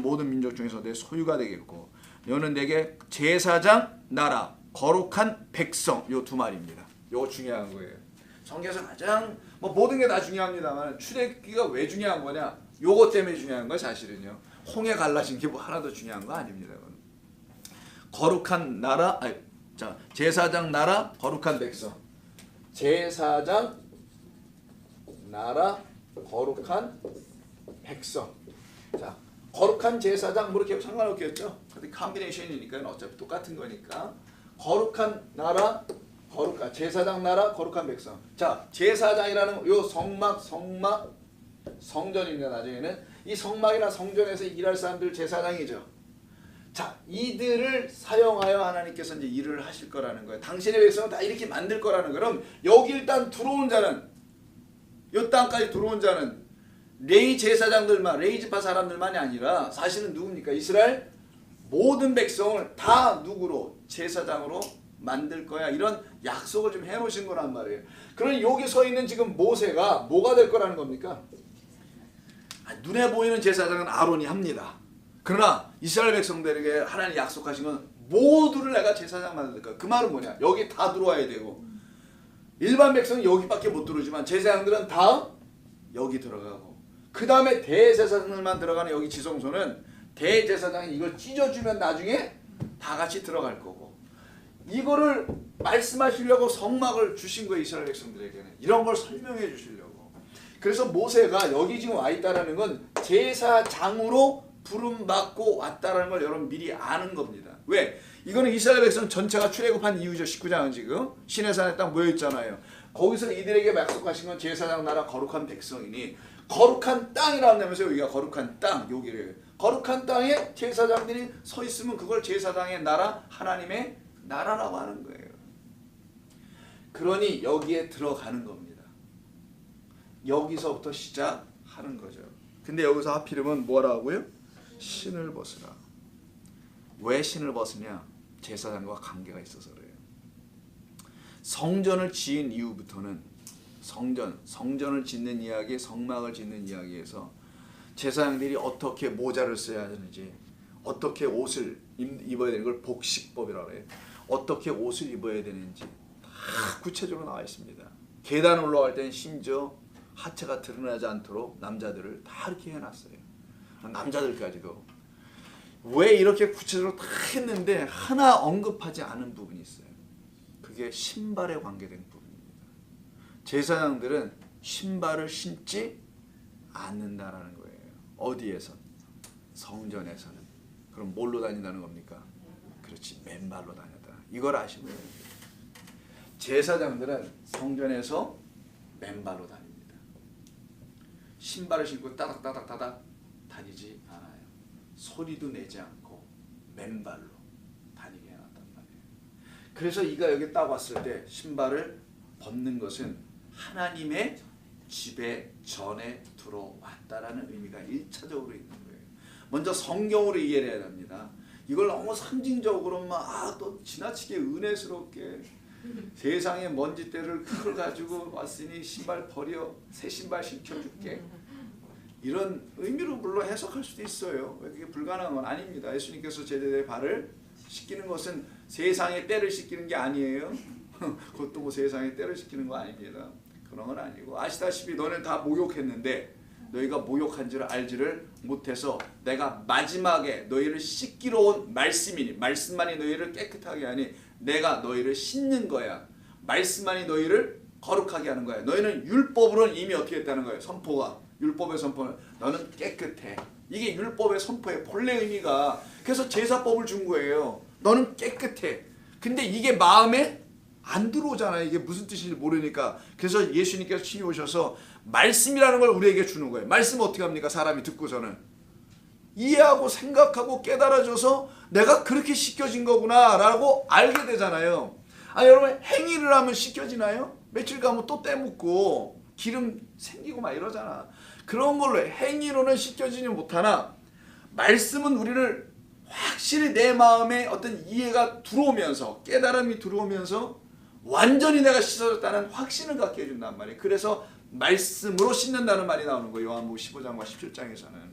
모든 민족 중에서 내 소유가 되겠고 너는 내게 제사장 나라 거룩한 백성. 요 두 말입니다. 요거 중요한 거예요. 성경에서 가장 모든 게 다 중요합니다만 출애굽기가 왜 중요한 거냐? 요것 때문에 중요한 거 사실은요. 홍해 갈라진 게 뭐 하나도 중요한 거 아닙니다. 거룩한 나라, 자, 제사장 나라 거룩한 백성. 제사장 나라 거룩한 백성. 자, 거룩한 제사장 뭐 이렇게 상관없겠죠. 근데 컨비네이션이니까 어차피 똑같은 거니까. 거룩한 나라 거룩한 제사장 나라 거룩한 백성. 자, 제사장이라는 요 성막 성전입니다. 나중에는 이 성막이나 성전에서 일할 사람들 제사장이죠. 자, 이들을 사용하여 하나님께서 이제 일을 하실 거라는 거예요. 당신의 백성은 다 이렇게 만들 거라는 거예요. 그럼 여기 일단 들어온 자는 이 땅까지 들어온 자는 레위 제사장들만 레위지파 사람들만이 아니라 사실은 누굽니까? 이스라엘 모든 백성을 다 누구로? 제사장으로 만들 거야. 이런 약속을 좀 해놓으신 거란 말이에요. 그러니 여기 서 있는 지금 모세가 뭐가 될 거라는 겁니까? 눈에 보이는 제사장은 아론이 합니다. 그러나 이스라엘 백성들에게 하나님 약속하신 건 모두를 내가 제사장 만들 거야. 그 말은 뭐냐? 여기 다 들어와야 되고 일반 백성은 여기밖에 못 들어오지만 제사장들은 다 여기 들어가고 그 다음에 대제사장들만 들어가는 여기 지성소는 대제사장이 이걸 찢어주면 나중에 다 같이 들어갈 거고 이거를 말씀하시려고 성막을 주신 거예요. 이스라엘 백성들에게는. 이런 걸 설명해 주시려고. 그래서 모세가 여기 지금 와 있다는 건 제사장으로 부름받고 왔다는 걸 여러분 미리 아는 겁니다. 왜? 이거는 이스라엘 백성 전체가 출애굽한 이유죠. 19장은 지금 시내산에 딱 모여있잖아요. 거기서 이들에게 약속하신 건 제사장 나라 거룩한 백성이니 거룩한 땅이라고 하면서 여기가 거룩한 땅 여기를 거룩한 땅에 제사장들이 서 있으면 그걸 제사장의 나라 하나님의 나라라고 하는 거예요. 그러니 여기에 들어가는 겁니다. 여기서부터 시작하는 거죠. 근데 여기서 하필이면 뭐라고요? 신을 벗으라. 왜 신을 벗으냐? 제사장과 관계가 있어서 그래요. 성전을 지은 이후부터는 성전을 짓는 이야기, 성막을 짓는 이야기에서 제사장들이 어떻게 모자를 써야 하는지, 어떻게 옷을 입어야 되는 걸 복식법이라고 해요. 어떻게 옷을 입어야 되는지 다 구체적으로 나와 있습니다. 계단 올라갈 때는 심지어 하체가 드러나지 않도록 남자들을 다 이렇게 해놨어요. 남자들까지도. 왜 이렇게 구체적으로 다 했는데 하나 언급하지 않은 부분이 있어요. 그게 신발에 관계된 부분입니다. 제사장들은 신발을 신지 않는다라는 거예요. 어디에선? 성전에서는. 그럼 뭘로 다닌다는 겁니까? 그렇지, 맨발로 다녔다. 이걸 아시면 돼요. 제사장들은 성전에서 맨발로 다닙니다. 신발을 신고 따닥따닥따닥 다니지 않아요. 소리도 내지 않고 맨발로 다니게 해놨단 말이에요. 그래서 이가 여기 딱 왔을 때 신발을 벗는 것은 하나님의 집에 전에 들어왔다라는 의미가 1차적으로 있는 거예요. 먼저 성경으로 이해를 해야 합니다. 이걸 너무 상징적으로 또 지나치게 은혜스럽게 세상의 먼지때를 그걸 가지고 왔으니 신발 버려, 새 신발 신겨줄게, 이런 의미로 물론 해석할 수도 있어요. 그게 불가능한 건 아닙니다. 예수님께서 제자들의 발을 씻기는 것은 세상의 때를 씻기는 게 아니에요. 그것도 뭐 세상의 때를 씻기는 거 아닙니다. 그런 건 아니고, 아시다시피 너는 다 모욕했는데 너희가 모욕한 줄 알지를 못해서 내가 마지막에 너희를 씻기러 온 말씀이니, 말씀만이 너희를 깨끗하게 하니 내가 너희를 씻는 거야. 말씀만이 너희를 거룩하게 하는 거야. 너희는 율법으로는 이미 어떻게 했다는 거예요. 선포가, 율법의 선포는 너는 깨끗해. 이게 율법의 선포의 본래 의미가. 그래서 제사법을 준 거예요. 너는 깨끗해. 근데 이게 마음에 안 들어오잖아요. 이게 무슨 뜻인지 모르니까. 그래서 예수님께서 친히 오셔서 말씀이라는 걸 우리에게 주는 거예요. 말씀 어떻게 합니까? 사람이 듣고서는 이해하고 생각하고 깨달아져서 내가 그렇게 씻겨진 거구나 라고 알게 되잖아요. 여러분, 행위를 하면 씻겨지나요? 며칠 가면 또 때묻고 기름 생기고 막 이러잖아. 그런 걸로 행위로는 씻겨지지 못하나 말씀은 우리를 확실히 내 마음에 어떤 이해가 들어오면서, 깨달음이 들어오면서 완전히 내가 씻어졌다는 확신을 갖게 해준단 말이에요. 그래서 말씀으로 씻는다는 말이 나오는 거예요. 요한복음 15장과 17장에서는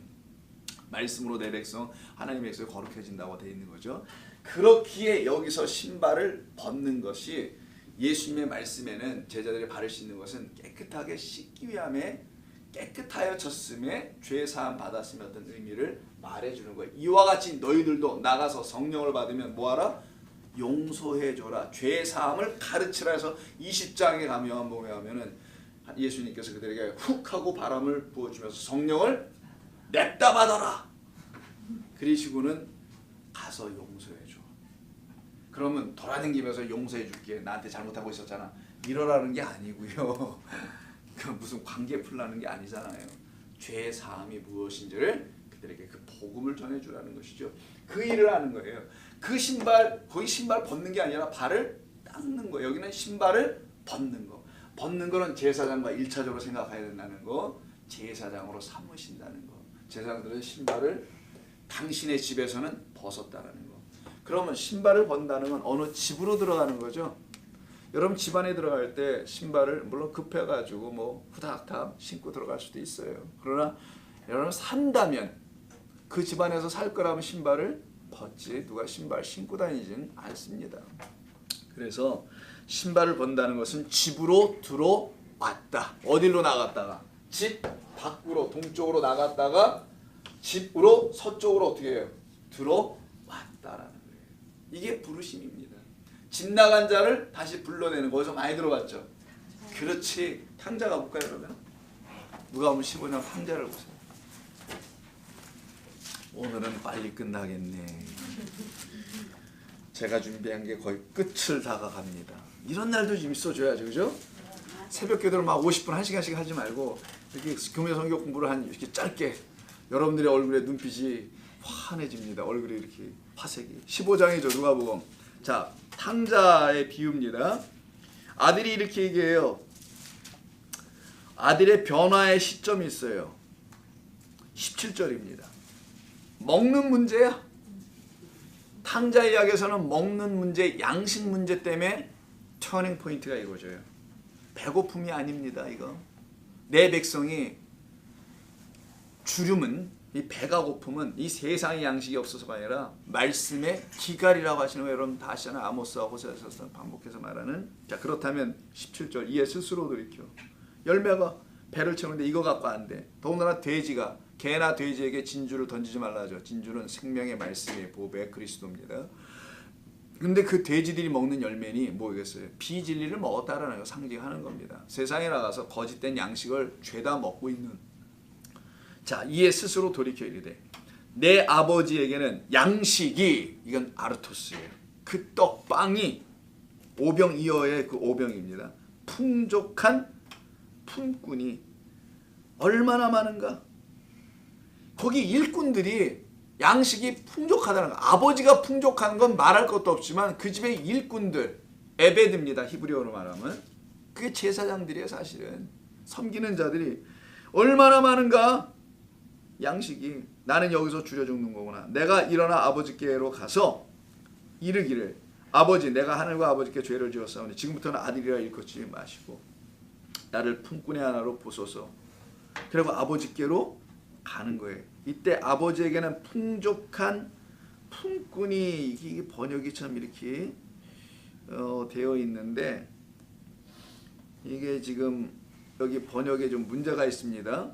말씀으로 내 백성, 하나님의 백성이 거룩해진다고 되어 있는 거죠. 그렇기에 여기서 신발을 벗는 것이, 예수님의 말씀에는 제자들의 발을 씻는 것은 깨끗하게 씻기 위함에, 깨끗하여졌음에, 죄사함 받았음의 어떤 의미를 말해주는 거예요. 이와 같이 너희들도 나가서 성령을 받으면 뭐하라? 용서해줘라. 죄사함을 가르치라 해서 20장에 가면, 요한복음에 가면은 예수님께서 그들에게 훅 하고 바람을 부어주면서 성령을 냅다 받아라. 그리시고는 가서 용서해줘. 그러면 돌아다니면서 용서해줄게. 나한테 잘못하고 있었잖아. 이러라는 게 아니고요. 그 무슨 관계 풀라는 게 아니잖아요. 죄 사함이 무엇인지를 그들에게 그 복음을 전해주라는 것이죠. 그 일을 하는 거예요. 그 신발, 거기 신발 벗는 게 아니라 발을 닦는 거예요. 여기는 신발을 벗는 거. 벗는 거는 제사장과 1차적으로 생각해야 된다는 거. 제사장으로 삼으신다는 거. 제사장들은 신발을 당신의 집에서는 벗었다라는 거. 그러면 신발을 벗는다는 건 어느 집으로 들어가는 거죠. 여러분 집안에 들어갈 때 신발을 물론 급해가지고 뭐 후닥닥 신고 들어갈 수도 있어요. 그러나 여러분 산다면, 그 집안에서 살 거라면 신발을 벗지 누가 신발 신고 다니지는 않습니다. 그래서 신발을 벗는다는 것은 집으로 들어왔다. 어디로 나갔다가? 집 밖으로 동쪽으로 나갔다가 집으로 서쪽으로 어떻게 해요? 들어왔다라는 거예요. 이게 부르심입니다. 집 나간 자를 다시 불러내는 거. 어디서 많이 들어봤죠? 그렇지. 탕자 가볼까요 그러면? 누가복음 15장 탕자를 보세요. 오늘은 빨리 끝나겠네. 제가 준비한 게 거의 끝을 다가갑니다. 이런 날도 좀 있어줘야죠. 그죠? 새벽 기도를 막 50분 1시간씩 하지 말고 이렇게 교회 성경 공부를 한 이렇게 짧게, 여러분들의 얼굴에 눈빛이 환해집니다. 얼굴이 이렇게 파색이. 15장이죠. 누가복음. 자, 탕자의 비유입니다. 아들이 이렇게 얘기해요. 아들의 변화의 시점이 있어요. 17절입니다. 먹는 문제야. 탕자 이야기에서는 먹는 문제, 양식 문제 때문에 터닝 포인트가 이루어져요. 배고픔이 아닙니다. 이거 내 백성이 주름은 이 배가 고픔은 이 세상의 양식이 없어서가 아니라 말씀의 기갈이라고 하시는 거 여러분 다 아시잖아요. 아모스와 호세아서 반복해서 말하는. 자, 그렇다면 17절 이에 스스로 돌이켜. 열매가 배를 채우는데 이거 갖고 안 돼. 더군다나 돼지가 개나 돼지에게 진주를 던지지 말라 하죠. 진주는 생명의 말씀의 보배 그리스도입니다. 근데 그 돼지들이 먹는 열매니 뭐겠어요? 비진리를 먹었다라는 거 상징하는 겁니다. 세상에 나가서 거짓된 양식을 죄다 먹고 있는. 자, 이에 스스로 돌이켜 이르되 내 아버지에게는 양식이, 이건 아르토스예요. 그 떡빵이 오병이어의 그 오병입니다. 풍족한 품꾼이 얼마나 많은가? 거기 일꾼들이 양식이 풍족하다는 거. 아버지가 풍족한 건 말할 것도 없지만 그 집의 일꾼들, 에베드입니다. 히브리어로 말하면. 그게 제사장들이에요. 사실은. 섬기는 자들이 얼마나 많은가? 양식이. 나는 여기서 줄여 죽는 거구나. 내가 일어나 아버지께로 가서 이르기를 아버지, 내가 하늘과 아버지께 죄를 지었사오니 지금부터는 아들이라 일컫지 마시고 나를 품꾼의 하나로 보소서. 그리고 아버지께로 가는 거예요. 이때 아버지에게는 풍족한 품꾼이, 이게 번역이 참 이렇게 되어 있는데 이게 지금 여기 번역에 좀 문제가 있습니다.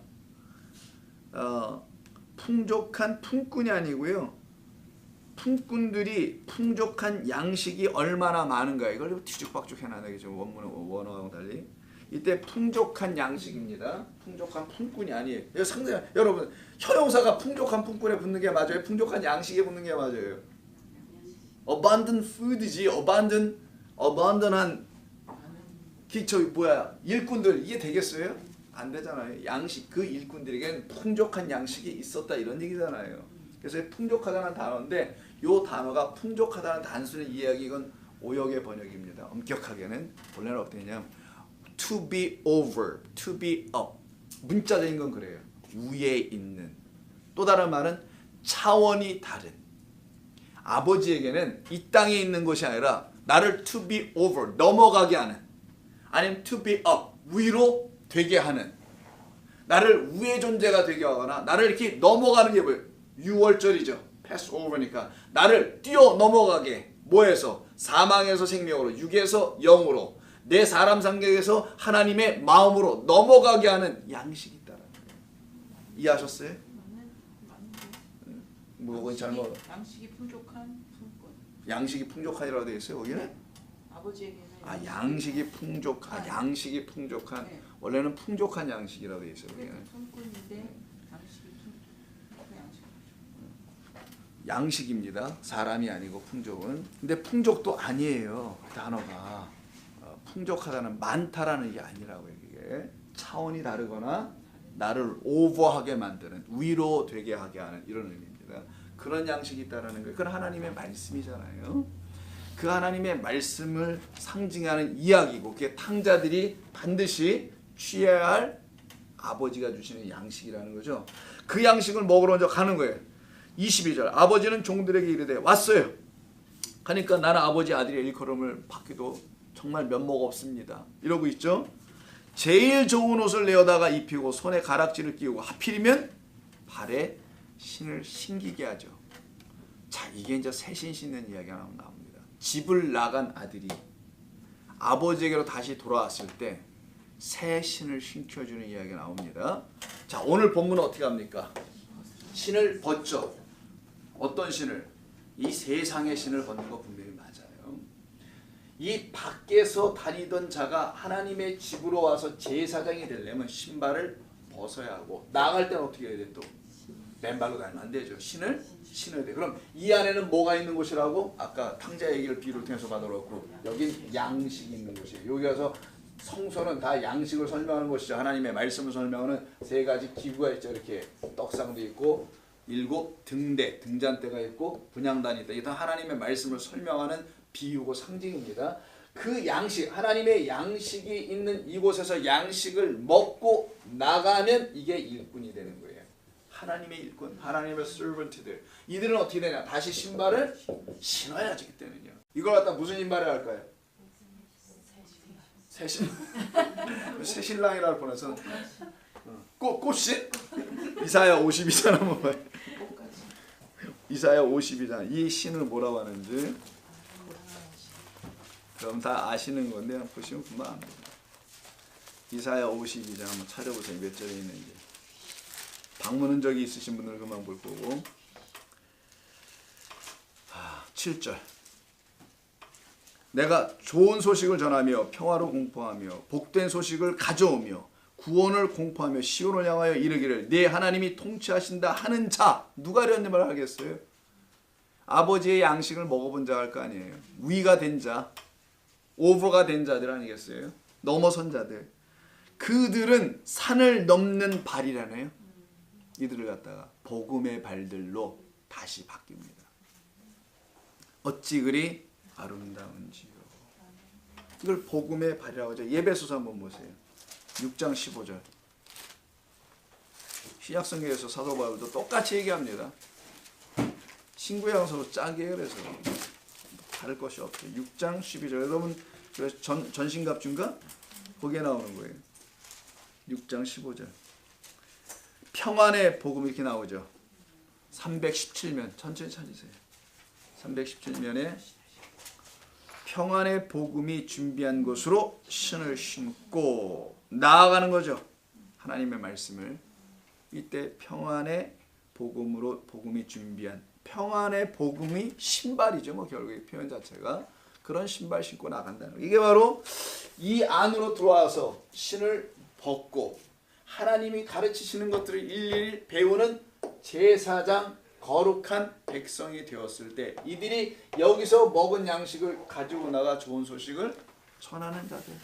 풍족한 품꾼이 아니고요. 품꾼들이 풍족한 양식이 얼마나 많은가 이걸 뒤죽박죽 해놔야겠죠. 원어하고 달리. 이때 풍족한 양식입니다. 풍족한 품꾼이 아니에요. 여러분 형용사가 풍족한 품꾼에 붙는 게 맞아요? 풍족한 양식에 붙는 게 맞아요? abundant food이지. abundant한 일꾼들 이게 되겠어요? 안 되잖아요. 양식, 그 일꾼들에게는 풍족한 양식이 있었다 이런 얘기잖아요. 그래서 풍족하다는 단어인데 이 단어가 풍족하다는 단순히 이야기, 이건 오역의 번역입니다. 엄격하게는 원래는 어떻게 되냐면 to be over, to be up. 문자적인 건 그래요. 위에 있는. 또 다른 말은 차원이 다른. 아버지에게는 이 땅에 있는 것이 아니라 나를 to be over, 넘어가게 하는, 아니면 to be up, 위로 되게 하는, 나를 위의 존재가 되게 하거나 나를 이렇게 넘어가는 게 뭐예요? 6월절이죠. pass over니까 나를 뛰어 넘어가게. 뭐에서? 사망에서 생명으로, 육에서 영으로, 내 사람 상경에서 하나님의 마음으로 넘어가게 하는 양식이 있다는 거예요. 이해하셨어요? 그건 잘못. 양식이 풍족한 품꾼. 양식이 풍족한이라고 되어 있어요. 거기는? 아버지에게는. 양식이 풍족한. 양식이 풍족한. 네. 원래는 풍족한 양식이라고 되어 있어요. 거기는. 품꾼인데 양식이 풍족한 양식. 양식입니다. 사람이 아니고 풍족은. 근데 풍족도 아니에요. 단어가. 풍족하다는 많다라는 게 아니라고요. 이게 차원이 다르거나 나를 오버하게 만드는, 위로 되게 하게 하는 이런 의미입니다. 그런 양식이 있다라는 거예요. 그건 하나님의 말씀이잖아요. 그 하나님의 말씀을 상징하는 이야기고 그게 탕자들이 반드시 취해야 할 아버지가 주시는 양식이라는 거죠. 그 양식을 먹으러 먼저 가는 거예요. 22절 아버지는 종들에게 이르되 왔어요. 그러니까 나는 아버지 아들의 일컬음을 받기도 정말 면목 없습니다. 이러고 있죠. 제일 좋은 옷을 내어다가 입히고 손에 가락지를 끼우고 하필이면 발에 신을 신기게 하죠. 자, 이게 이제 새신 신는 이야기가 나옵니다. 집을 나간 아들이 아버지에게로 다시 돌아왔을 때 새 신을 신겨주는 이야기가 나옵니다. 자, 오늘 본문은 어떻게 합니까? 신을 벗죠. 어떤 신을? 이 세상의 신을 벗는 거 분명히 맞아요. 이 밖에서 다니던 자가 하나님의 집으로 와서 제사장이 되려면 신발을 벗어야 하고 나갈 때는 어떻게 해야 돼? 또 맨발로 다니면 안 되죠. 신을 신어야 돼. 그럼 이 안에는 뭐가 있는 곳이라고? 아까 탕자 얘기를 비유를 통해서 받아놓고 여긴 양식이 있는 곳이에요. 여기 가서 성소는 다 양식을 설명하는 곳이죠. 하나님의 말씀을 설명하는 세 가지 기구가 있죠. 이렇게 떡상도 있고 7 등대, 등잔대가 있고 분향단이 있다. 이게 다 하나님의 말씀을 설명하는 비유고 상징입니다. 그 양식, 하나님의 양식이 있는 이곳에서 양식을 먹고 나가면 이게 일꾼이 되는 거예요. 하나님의 일꾼, 하나님의 서번트들. 이들은 어떻게 되냐? 다시 신발을 신어야지. 그때는요. 이걸 갖다 무슨 신발을 할까요? 새신랑이라고 보내서 꽃신? 이사야 50이잖아 뭐. 꽃까지. 이사야 50이잖아. 이 신을 뭐라고 하는지 그럼 다 아시는 건데 보시면 금방 압니다. 이사야 52장 한번 찾아보세요. 몇 절에 있는지. 방문한 적이 있으신 분들은 금방 볼 거고. 7절. 내가 좋은 소식을 전하며 평화로 공포하며 복된 소식을 가져오며 구원을 공포하며 시온을 향하여 이르기를 네 하나님이 통치하신다 하는 자. 누가 이런 말을 하겠어요? 아버지의 양식을 먹어본 자가 할 거 아니에요. 위가 된 자, 오버가 된 자들 아니겠어요? 넘어선 자들. 그들은 산을 넘는 발이라네요. 이들을 갖다가 복음의 발들로 다시 바뀝니다. 어찌 그리 아름다운지요. 이걸 복음의 발이라고 하죠. 예배소서 한번 보세요. 6장 15절. 신약성경에서 사도 바울도 똑같이 얘기합니다. 신구약서로 짜게 그래서 다를 것이 없어요. 6장 12절. 여러분 전신갑주인가? 거기에 나오는 거예요. 6장 15절. 평안의 복음이 이렇게 나오죠. 317면 천천히 찾으세요. 317면에 평안의 복음이 준비한 곳으로 신을 신고 나아가는 거죠. 하나님의 말씀을. 이때 평안의 복음으로 복음이 준비한 평안의 복음이 신발이죠. 뭐 결국에 표현 자체가 그런 신발 신고 나간다는 거. 이게 바로 이 안으로 들어와서 신을 벗고 하나님이 가르치시는 것들을 일일이 배우는 제사장 거룩한 백성이 되었을 때 이들이 여기서 먹은 양식을 가지고 나가 좋은 소식을 전하는 자들.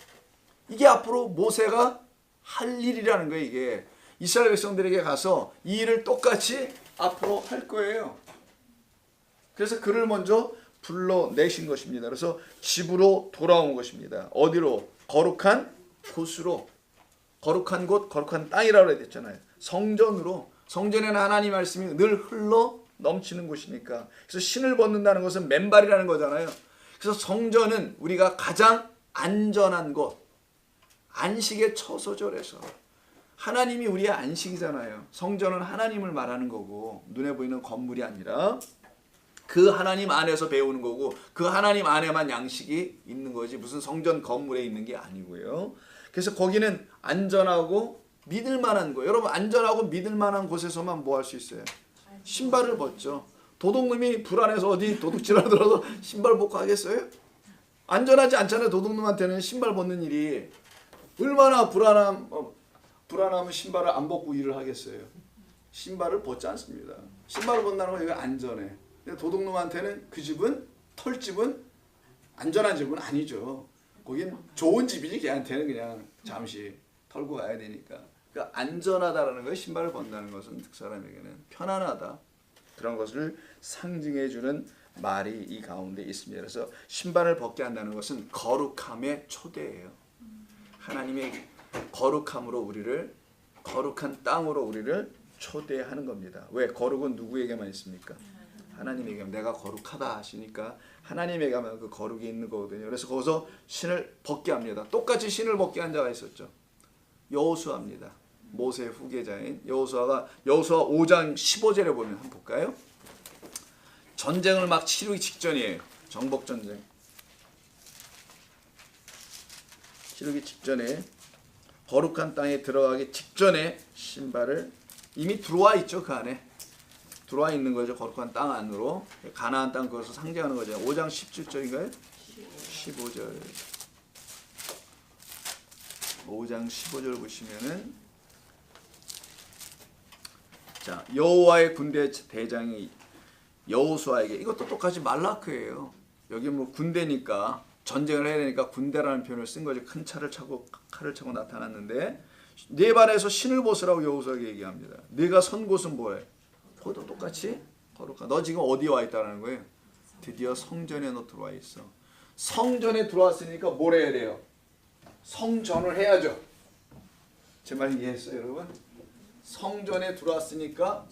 이게 앞으로 모세가 할 일이라는 거예요. 이게 이스라엘 백성들에게 가서 이 일을 똑같이 앞으로 할 거예요. 그래서 그를 먼저 불러내신 것입니다. 그래서 집으로 돌아온 것입니다. 어디로? 거룩한 곳으로. 거룩한 곳, 거룩한 땅이라고 했잖아요. 성전으로. 성전에는 하나님 말씀이 늘 흘러 넘치는 곳이니까. 그래서 신을 벗는다는 것은 맨발이라는 거잖아요. 그래서 성전은 우리가 가장 안전한 곳, 안식의 처소절에서 하나님이 우리의 안식이잖아요. 성전은 하나님을 말하는 거고 눈에 보이는 건물이 아니라 그 하나님 안에서 배우는 거고 그 하나님 안에만 양식이 있는 거지 무슨 성전 건물에 있는 게 아니고요. 그래서 거기는 안전하고 믿을 만한 거. 여러분 안전하고 믿을 만한 곳에서만 뭐 할 수 있어요? 신발을 벗죠. 도둑놈이 불안해서 어디 도둑질하더라도 신발 벗고 하겠어요? 안전하지 않잖아요. 도둑놈한테는 신발 벗는 일이 얼마나 불안하면 신발을 안 벗고 일을 하겠어요. 신발을 벗지 않습니다. 신발을 벗는다는 건 이거 안전해. 근데 도둑놈한테는 그 집은 털집은 안전한 집은 아니죠. 거긴 좋은 집이지 걔한테는 그냥 잠시 털고 가야 되니까. 그러니까 안전하다라는 거예요. 신발을 벗는다는 것은 그 사람에게는 편안하다. 그런 것을 상징해 주는 말이 이 가운데 있습니다. 그래서 신발을 벗게 한다는 것은 거룩함의 초대예요. 하나님의 거룩함으로 우리를 거룩한 땅으로 우리를 초대하는 겁니다. 왜? 거룩은 누구에게만 있습니까? 하나님에게. 내가 거룩하다 하시니까 하나님에게만 그 거룩이 있는 거거든요. 그래서 거기서 신을 벗게 합니다. 똑같이 신을 벗게 한 자가 있었죠. 여호수아입니다. 모세 후계자인 여호수아가 여호수아 5장 15절에 보면 한번 볼까요? 전쟁을 막 치르기 직전이에요. 정복 전쟁. 치르기 직전에 거룩한 땅에 들어가기 직전에 신발을 이미 들어와 있죠. 그 안에. 들어와 있는 거죠. 거룩한 땅 안으로. 가나안 땅 그것을 상징하는 거죠. 5장 17절인가요? 15절. 5장 15절 보시면은 자, 여호와의 군대 대장이 여호수아에게 이것도 똑같이 말라크예요. 여기 뭐 군대니까 전쟁을 해야 되니까 군대라는 표현을 쓴 거죠. 큰 차를 차고 칼을 차고 나타났는데 네 발에서 신을 벗으라고 여호수아에게 얘기합니다. 네가 선 곳은 뭐예요? 그것도 똑같이 거룩한. 너 지금 어디 와 있다는 거예요? 드디어 성전에 너 들어와 있어. 성전에 들어왔으니까 뭘 해야 돼요? 성전을 해야죠. 제 말 이해했어요, 여러분? 성전에 들어왔으니까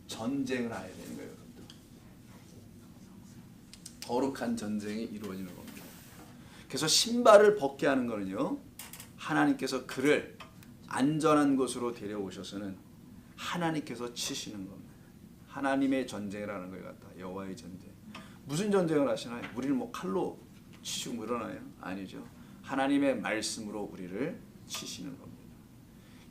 전쟁을 해야 되는 거예요. 거룩한 전쟁이 이루어지는 겁니다. 그래서 신발을 벗게 하는 거는요. 하나님께서 그를 안전한 곳으로 데려오셔서는 하나님께서 치시는 겁니다. 하나님의 전쟁이라는 걸 갖다 여호와의 전쟁. 무슨 전쟁을 하시나요? 우리를 뭐 칼로 치시고 그러나요? 아니죠. 하나님의 말씀으로 우리를 치시는 겁니다.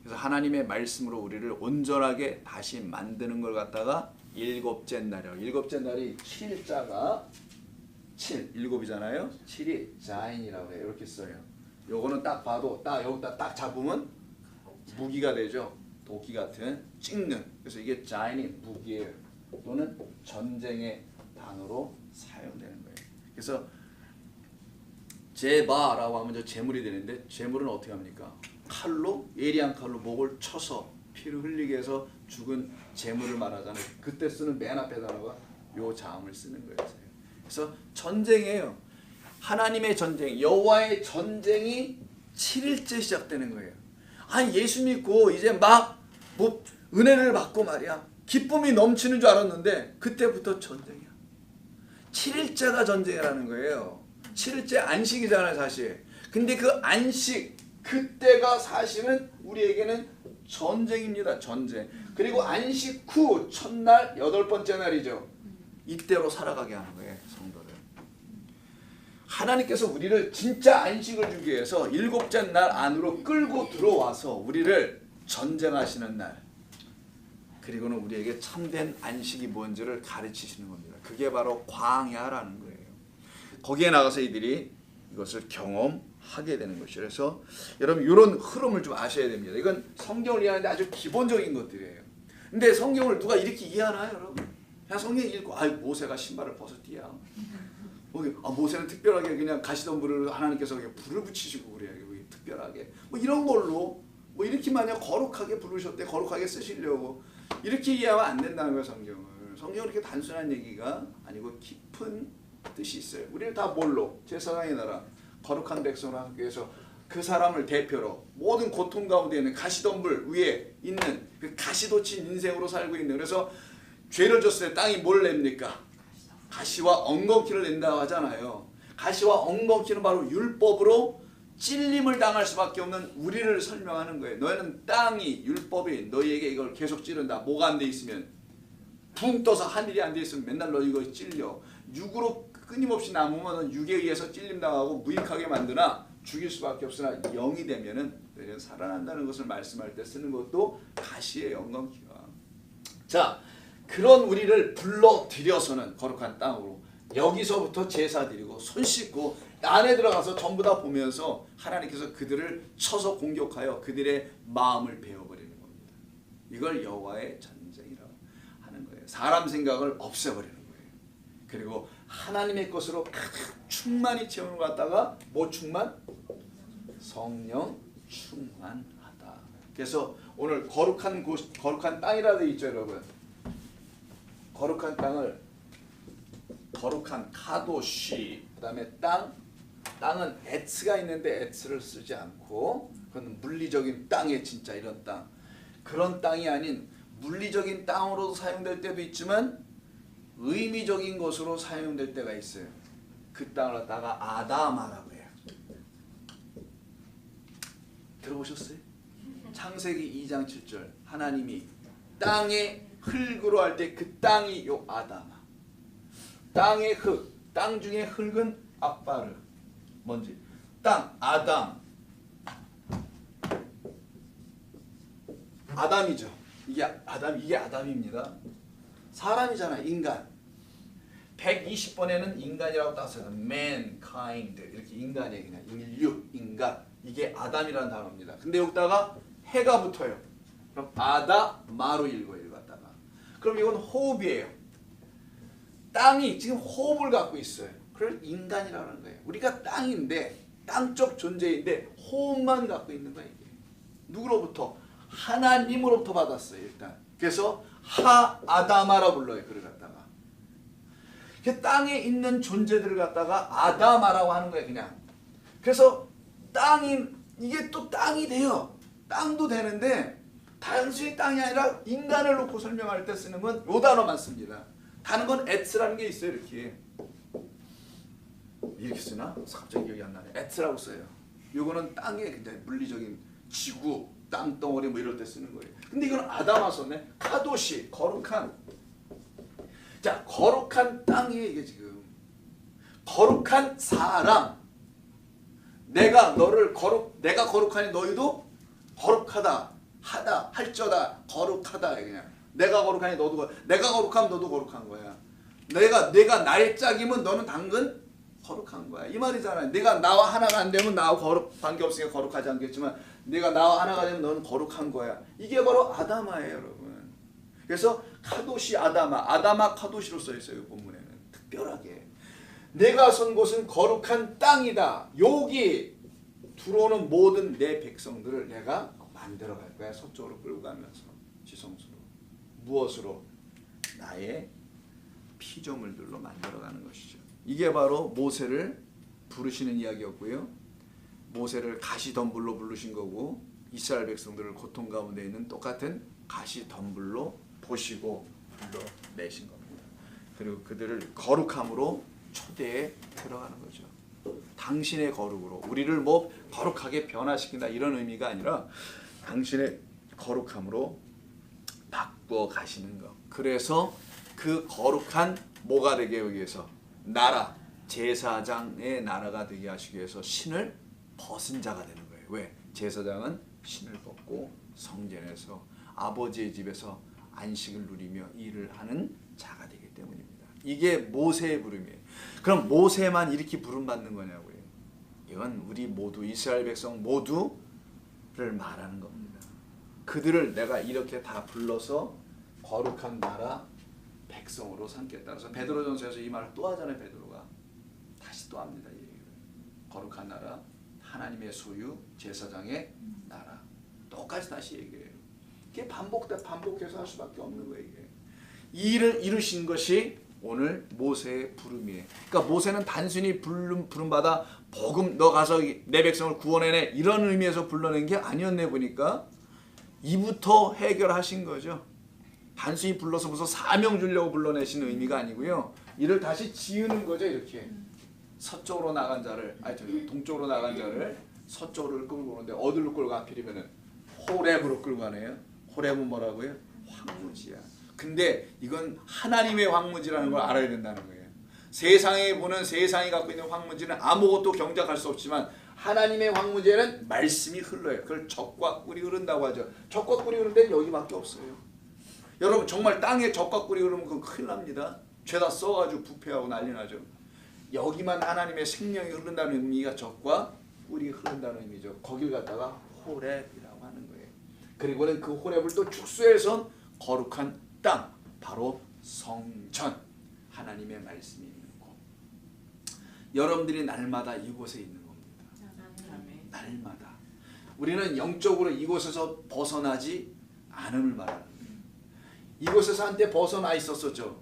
그래서 하나님의 말씀으로 우리를 온전하게 다시 만드는 걸 갖다가 일곱째 날이요. 일곱째 날이 7자가 7, 일곱이잖아요. 7이 자인이라고 해요. 이렇게 써요. 요거는 딱 봐도 여기다 딱 잡으면 무기가 되죠. 도끼 같은 찍는. 그래서 이게 자인이 무기예요. 또는 전쟁의 단어로 사용되는 거예요. 그래서 제바라고 하면 저 재물이 되는데 재물은 어떻게 합니까? 칼로 예리한 칼로 목을 쳐서 피를 흘리게 해서 죽은 재물을 말하잖아요. 그때 쓰는 맨 앞에 단어가 요 자음을 쓰는 거예요. 그래서 전쟁이에요. 하나님의 전쟁, 여호와의 전쟁이 7일째 시작되는 거예요. 아니 예수 믿고 이제 막 뭐 은혜를 받고 말이야 기쁨이 넘치는 줄 알았는데 그때부터 전쟁이야. 7일째가 전쟁이라는 거예요. 7일째 안식이잖아요 사실. 근데 그 안식 그때가 사실은 우리에게는 전쟁입니다. 전쟁. 그리고 안식 후 첫날 8번째 날이죠. 이때로 살아가게 하는 거예요. 성도를. 하나님께서 우리를 진짜 안식을 주기 위해서 7째 날 안으로 끌고 들어와서 우리를 전쟁하시는 날, 그리고는 우리에게 참된 안식이 뭔지를 가르치시는 겁니다. 그게 바로 광야라는 거예요. 거기에 나가서 이들이 이것을 경험하게 되는 것이죠. 그래서 여러분 이런 흐름을 좀 아셔야 됩니다. 이건 성경을 이해하는데 아주 기본적인 것들이에요. 근데 성경을 누가 이렇게 이해하나요, 여러분? 그냥 성경 읽고 모세가 신발을 벗었디야. 모세는 특별하게 그냥 가시덤불을 하나님께서 그냥 불을 붙이시고 그래요. 특별하게 뭐 이런 걸로 뭐 이렇게 만약 거룩하게 부르셨대, 거룩하게 쓰시려고 이렇게 이해하면 안 된다는 거예요. 성경은 이렇게 단순한 얘기가 아니고 깊은 뜻이 있어요. 우리는 다 뭘로? 제사장의 나라, 거룩한 백성을 하기 위해서 그 사람을 대표로 모든 고통 가운데 있는 가시덤불 위에 있는 그 가시돋친 인생으로 살고 있는, 그래서 죄를 졌을 때 땅이 뭘 냅니까? 가시와 엉겅퀴를 낸다고 하잖아요. 가시와 엉겅퀴는 바로 율법으로 찔림을 당할 수밖에 없는 우리를 설명하는 거예요. 너희는 땅이 율법이 너희에게 이걸 계속 찌른다. 뭐가 안 돼 있으면 붕 떠서 하늘이 안 돼 있으면 맨날 너 이거 찔려. 육으로 끊임없이 남으면 육에 의해서 찔림당하고 무익하게 만드나 죽일 수밖에 없으나 영이 되면은 너희는 살아난다는 것을 말씀할 때 쓰는 것도 가시의 엉겅퀴가. 자, 그런 우리를 불러들여서는 거룩한 땅으로 여기서부터 제사 드리고 손 씻고 안에 들어가서 전부 다 보면서 하나님께서 그들을 쳐서 공격하여 그들의 마음을 베어버리는 겁니다. 이걸 여호와의 전쟁이라고 하는 거예요. 사람 생각을 없애버리는 거예요. 그리고 하나님의 것으로 충만히 채우는 것 같다가 뭐 충만? 성령 충만하다. 그래서 오늘 거룩한 곳, 거룩한 땅이라 되어 있죠, 여러분. 거룩한 땅을 거룩한 카도시, 그다음에 땅은 에츠가 있는데 에츠를 쓰지 않고 그건 물리적인 땅에 진짜 이런 땅, 그런 땅이 아닌 물리적인 땅으로도 사용될 때도 있지만 의미적인 것으로 사용될 때가 있어요. 그 땅을 갖다가 아다마라고 해요. 들어보셨어요? 창세기 2장 7절 하나님이 땅에 흙으로 할 때 그 땅이 요 아다마. 땅의 흙, 땅 중에 흙은 아빠르. 뭔지? 땅, 아담. 아담이죠. 이게 아담입니다. 사람이잖아, 인간. 120번에는 인간이라고 딱 써요. mankind. 이렇게 인간이에요. 그냥 인류, 인간. 이게 아담이라는 단어입니다. 근데 여기다가 해가 붙어요. 그럼 아다마로 읽어요. 갖다가. 그럼 이건 호흡이에요. 땅이 지금 호흡을 갖고 있어요. 그걸 인간이라는 거예요. 우리가 땅인데, 땅적 존재인데 호흡만 갖고 있는 거예요. 이게. 누구로부터? 하나님으로부터 받았어요. 일단. 그래서 하아다마라 불러요. 그걸 갖다가. 땅에 있는 존재들을 갖다가 아다마라고 하는 거예요. 그냥. 그래서 땅이, 이게 또 땅이 돼요. 땅도 되는데 단순히 땅이 아니라 인간을 놓고 설명할 때 쓰는 건 요 단어만 씁니다. 다른 건 에츠라는 게 있어요. 이렇게. 이렇게 쓰나? 갑자기 기억이 안 나네. 에트라고 써요. 요거는 땅의 굉장히 물리적인 지구, 땅덩어리 뭐 이럴 때 쓰는 거예요. 근데 이건 아담아 썼네. 카도시, 거룩한. 자, 거룩한 땅이에요 이게 지금. 거룩한 사람. 내가 거룩하니 너희도 거룩하다. 하다, 할저다, 거룩하다. 그냥. 내가 거룩하니 너도 내가 거룩하면 너도 거룩한 거야. 내가 나의 짝이면 너는 당근 거룩한 거야. 이 말이잖아요. 내가 나와 하나가 안 되면 나하고 관계없으니까 거룩하지 않겠지만 내가 나와 하나가 되면 너는 거룩한 거야. 이게 바로 아다마예요, 여러분. 그래서 카도시 아다마 카도시로 써 있어요. 본문에는 특별하게 내가 선 곳은 거룩한 땅이다. 여기 들어오는 모든 내 백성들을 내가 만들어 갈 거야. 서쪽으로 끌고 가면서 지성소로. 무엇으로? 나의 피조물들로 만들어가는 것이죠. 이게 바로 모세를 부르시는 이야기였고요. 모세를 가시덤불로 부르신 거고 이스라엘 백성들을 고통 가운데 있는 똑같은 가시덤불로 보시고 불러내신 겁니다. 그리고 그들을 거룩함으로 초대에 들어가는 거죠. 당신의 거룩으로 우리를 뭐 거룩하게 변화시킨다 이런 의미가 아니라 당신의 거룩함으로 바꾸어 가시는 것. 그래서 그 거룩한 뭐가 되게 하기 위해서 나라, 제사장의 나라가 되게 하시기 위해서 신을 벗은 자가 되는 거예요. 왜? 제사장은 신을 벗고 성전에서 아버지의 집에서 안식을 누리며 일을 하는 자가 되기 때문입니다. 이게 모세의 부름이에요. 그럼 모세만 이렇게 부름받는 거냐고요. 이건 우리 모두 이스라엘 백성 모두를 말하는 겁니다. 그들을 내가 이렇게 다 불러서 거룩한 나라 백성으로 삼겠다. 그래서 베드로전서에서 이 말을 또 하잖아요. 베드로가 다시 또 합니다. 이 얘기를. 거룩한 나라, 하나님의 소유, 제사장의 나라. 똑같이 다시 얘기해요. 이게 반복해서 할 수밖에 없는 거예요. 이게. 이 일을 이루신 것이 오늘 모세의 부름이에요. 그러니까 모세는 단순히 부름받아 복음 너 가서 내 백성을 구원해내 이런 의미에서 불러낸 게 아니었네 보니까 이부터 해결하신 거죠. 단순히 불러서 무슨 사명 주려고 불러내신 의미가 아니고요. 이를 다시 지으는 거죠. 이렇게 서쪽으로 나간 자를 동쪽으로 나간 자를 서쪽으로 끌고 오는데 어디로 끌고 하필이면은 호렙으로 끌고 가네요. 호렙은 뭐라고요? 황무지야. 근데 이건 하나님의 황무지라는 걸 알아야 된다는 거예요. 세상이 갖고 있는 황무지는 아무것도 경작할 수 없지만 하나님의 황무지에는 말씀이 흘러요. 그걸 젖과 꿀이 흐른다고 하죠. 젖과 꿀이 흐르는 데는 여기밖에 없어요. 여러분 정말 땅에 젖과 꿀이 흐르면 그건 큰일 납니다. 죄다 써가지고 부패하고 난리 나죠. 여기만 하나님의 생명이 흐른다는 의미가 젖과 꿀이 흐른다는 의미죠. 거길 갖다가 호렙이라고 하는 거예요. 그리고는 그 호렙을 또 축소해서 거룩한 땅, 바로 성전, 하나님의 말씀이 있는 곳. 여러분들이 날마다 이곳에 있는 겁니다. 날마다. 우리는 영적으로 이곳에서 벗어나지 않음을 말하는 거예요. 이곳에서 한때 벗어나 있었었죠.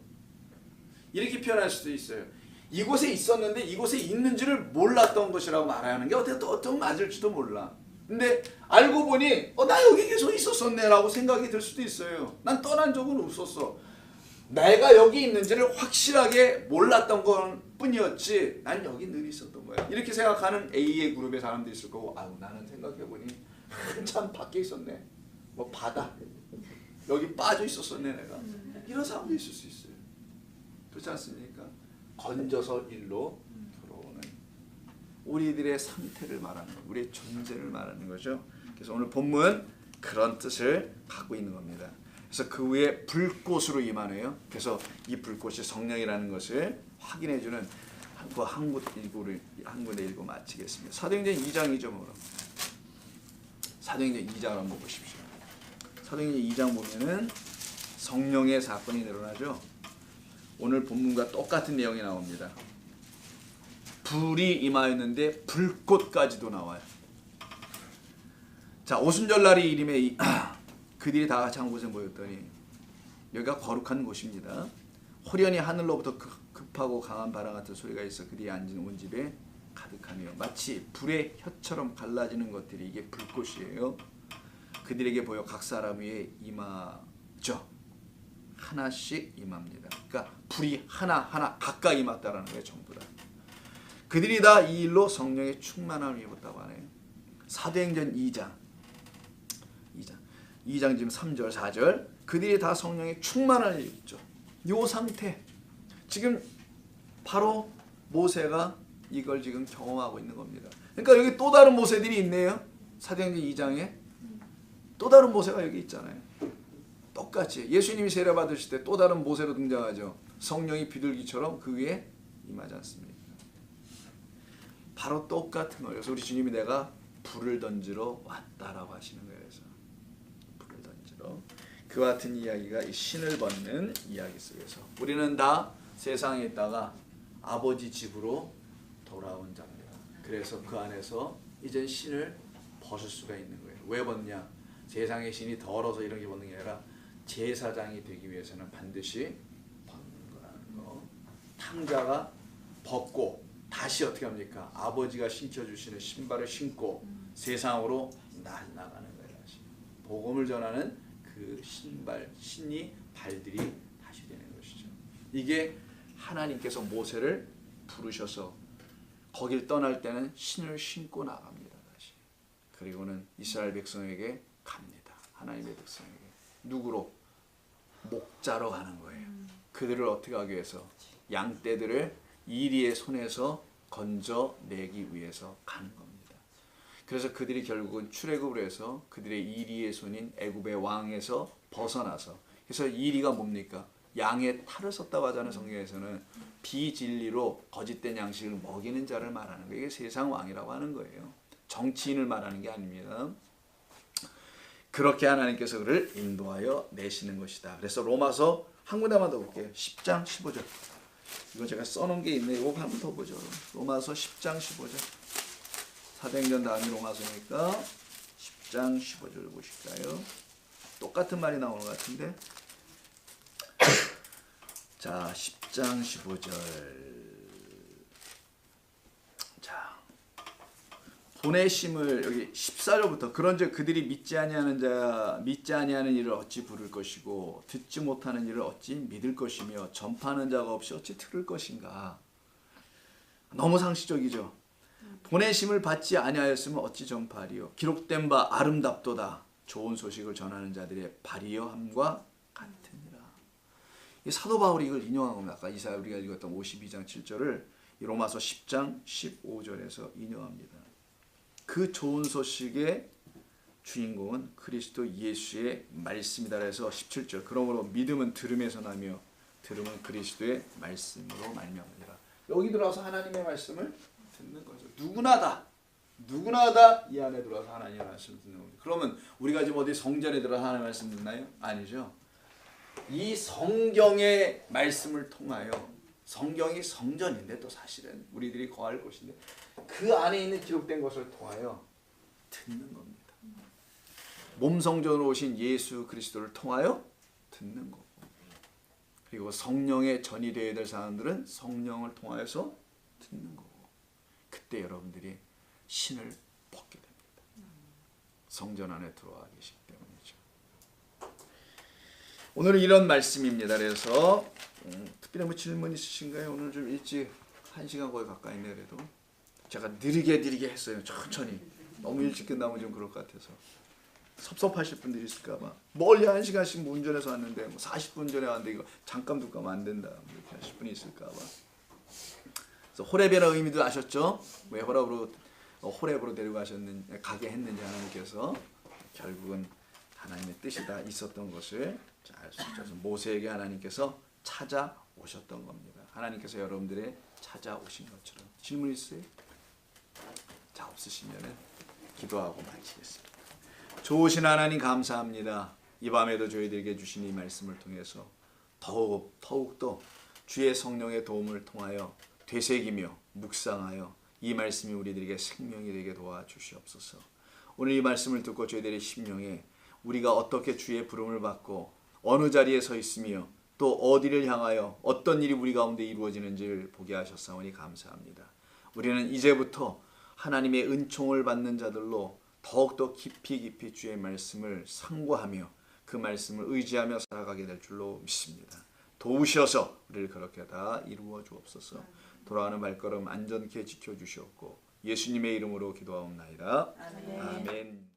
이렇게 표현할 수도 있어요. 이곳에 있었는데 이곳에 있는지를 몰랐던 것이라고 말하는 게 어떤 맞을지도 몰라. 근데 알고 보니 나 여기 계속 있었었네 라고 생각이 들 수도 있어요. 난 떠난 적은 없었어. 내가 여기 있는지를 확실하게 몰랐던 건 뿐이었지 난 여기 늘 있었던 거야. 이렇게 생각하는 A의 그룹의 사람들이 있을 거고 나는 생각해보니 한참 밖에 있었네. 뭐 바다 여기 빠져 있었었네 내가. 이런 사람도 있을 수 있어요. 그렇지 않습니까? 건져서 일로 들어오는 우리들의 상태를 말하는 거예요. 우리의 존재를 말하는 거죠. 그래서 오늘 본문 그런 뜻을 갖고 있는 겁니다. 그래서 그 위에 불꽃으로 임하네요. 그래서 이 불꽃이 성령이라는 것을 확인해주는 한 군데 읽고 마치겠습니다. 사도행전 2장 2절으로 사도행전 2장을 한번 보십시오. 사도행전 2장 보면은 성령의 사건이 일어나죠. 오늘 본문과 똑같은 내용이 나옵니다. 불이 임하였는데 불꽃까지도 나와요. 자, 오순절날이 이름에 그들이 다 같이 한 곳에 모였더니 여기가 거룩한 곳입니다. 호련히 하늘로부터 급하고 강한 바람 같은 소리가 있어 그들이 앉은 온 집에 가득하며 마치 불의 혀처럼 갈라지는 것들이 이게 불꽃이에요. 그들에게 보여 각 사람 위에 임하죠. 하나씩 임합니다. 그러니까 불이 하나하나 각각 임했다라는 거예요. 전부 다. 그들이 다 이 일로 성령의 충만함을 입었다고 하네요. 사도행전 2장 지금 3절 4절 그들이 다 성령의 충만함을 입죠. 이 상태 지금 바로 모세가 이걸 지금 경험하고 있는 겁니다. 그러니까 여기 또 다른 모세들이 있네요. 사도행전 2장에 또 다른 모세가 여기 있잖아요. 똑같이 예수님이 세례 받으실 때 또 다른 모세로 등장하죠. 성령이 비둘기처럼 그 위에 임하지 않습니까? 바로 똑같은 거예요. 그래서 우리 주님이 내가 불을 던지러 왔다라고 하시는 거예요. 그래서 불을 던지러 그와 같은 이야기가 이 신을 벗는 이야기 속에서 우리는 다 세상에 있다가 아버지 집으로 돌아온 자입니다. 그래서 그 안에서 이제 신을 벗을 수가 있는 거예요. 왜 벗냐? 세상의 신이 더러워서 이런 게 벗는 게 아니라 제사장이 되기 위해서는 반드시 벗는 거라는 거. 탕자가 벗고 다시 어떻게 합니까? 아버지가 신겨주시는 신발을 신고 세상으로 나가는 거예요. 다시. 복음을 전하는 그 신이 발들이 다시 되는 것이죠. 이게 하나님께서 모세를 부르셔서 거길 떠날 때는 신을 신고 나갑니다. 다시. 그리고는 이스라엘 백성에게 갑니다. 하나님의 백성에게. 누구로? 목자로 가는 거예요. 그들을 어떻게 하기 위해서? 양떼들을 이리의 손에서 건져내기 위해서 가는 겁니다. 그래서 그들이 결국은 출애굽을 해서 그들의 이리의 손인 애굽의 왕에서 벗어나서 그래서 이리가 뭡니까? 양의 탈을 썼다고 하잖아요. 성경에서는 비진리로 거짓된 양식을 먹이는 자를 말하는 거예요. 이게 세상 왕이라고 하는 거예요. 정치인을 말하는 게 아닙니다. 그렇게 하나님께서 그를 인도하여 내시는 것이다. 그래서 로마서 한 군데만 더 볼게요. 10장 15절. 이거 제가 써놓은 게 있네요. 이거 한번 더 보죠. 로마서 10장 15절. 사도행전 다음이 로마서니까 10장 15절 보실까요? 똑같은 말이 나오는 것 같은데. 자, 10장 15절. 자, 보내심을 여기 14절부터 그런즉 그들이 믿지 아니하는 일을 어찌 부를 것이고 듣지 못하는 일을 어찌 믿을 것이며 전파하는 자가 없이 어찌 들을 것인가. 너무 상식적이죠. 보내심을 받지 아니하였으면 어찌 전파하리요. 기록된 바 아름답도다. 좋은 소식을 전하는 자들의 발이여함과 같으니라. 이 사도 바울이 이걸 인용한 겁니다. 아까 이사야 우리가 읽었던 52장 7절을 로마서 10장 15절에서 인용합니다. 그 좋은 소식의 주인공은 그리스도 예수의 말씀이다. 그래서 17절 그러므로 믿음은 들음에서 나며 들음은 그리스도의 말씀으로 말미암으리라. 여기 들어와서 하나님의 말씀을 듣는 거죠. 누구나 다 이 안에 들어와서 하나님의 말씀을 듣는 겁니다. 그러면 우리가 지금 어디 성전에 들어와서 하나님의 말씀 듣나요? 아니죠. 이 성경의 말씀을 통하여 성경이 성전인데 또 사실은 우리들이 거할 곳인데 그 안에 있는 기록된 것을 통하여 듣는 겁니다. 몸성전으로 오신 예수 그리스도를 통하여 듣는 거고 그리고 성령의 전이 되어야 될 사람들은 성령을 통하여서 듣는 거고 그때 여러분들이 신을 벗게 됩니다. 성전 안에 들어와 계시기 때문이죠. 오늘은 이런 말씀입니다. 그래서 특별히 뭐 질문 있으신가요? 오늘 좀 일찍 1시간 거의 가까이 있네. 그래도 제가 느리게 했어요. 천천히. 너무 일찍 끝나면 좀 그럴 것 같아서 섭섭하실 분들이 있을까 봐. 멀리 1시간씩 운전해서 왔는데 뭐 40분 전에 왔는데 이거 잠깐 두고 가면 안 된다. 이렇게 하실 분이 있을까 봐. 그래서 호렙이라는 의미도 아셨죠? 왜 호렙으로 가게 했는지 하나님께서 결국은 하나님의 뜻이 다 있었던 것을 알 수 있죠. 모세에게 하나님께서 찾아오셨던 겁니다. 하나님께서 여러분들의 찾아오신 것처럼. 질문 있어요? 자, 없으시면 기도하고 마치겠습니다. 좋으신 하나님 감사합니다. 이 밤에도 저희들에게 주신 이 말씀을 통해서 더욱더 주의 성령의 도움을 통하여 되새기며 묵상하여 이 말씀이 우리들에게 생명이 되게 도와주시옵소서. 오늘 이 말씀을 듣고 저희들의 심령에 우리가 어떻게 주의 부름을 받고 어느 자리에 서 있으며 또 어디를 향하여 어떤 일이 우리 가운데 이루어지는지를 보게 하셨사오니 감사합니다. 우리는 이제부터 하나님의 은총을 받는 자들로 더욱더 깊이 주의 말씀을 상고하며 그 말씀을 의지하며 살아가게 될 줄로 믿습니다. 도우셔서 우리를 그렇게 다 이루어 주옵소서. 돌아가는 발걸음 안전케 지켜 주시옵고 예수님의 이름으로 기도하옵나이다. 아멘. 아멘.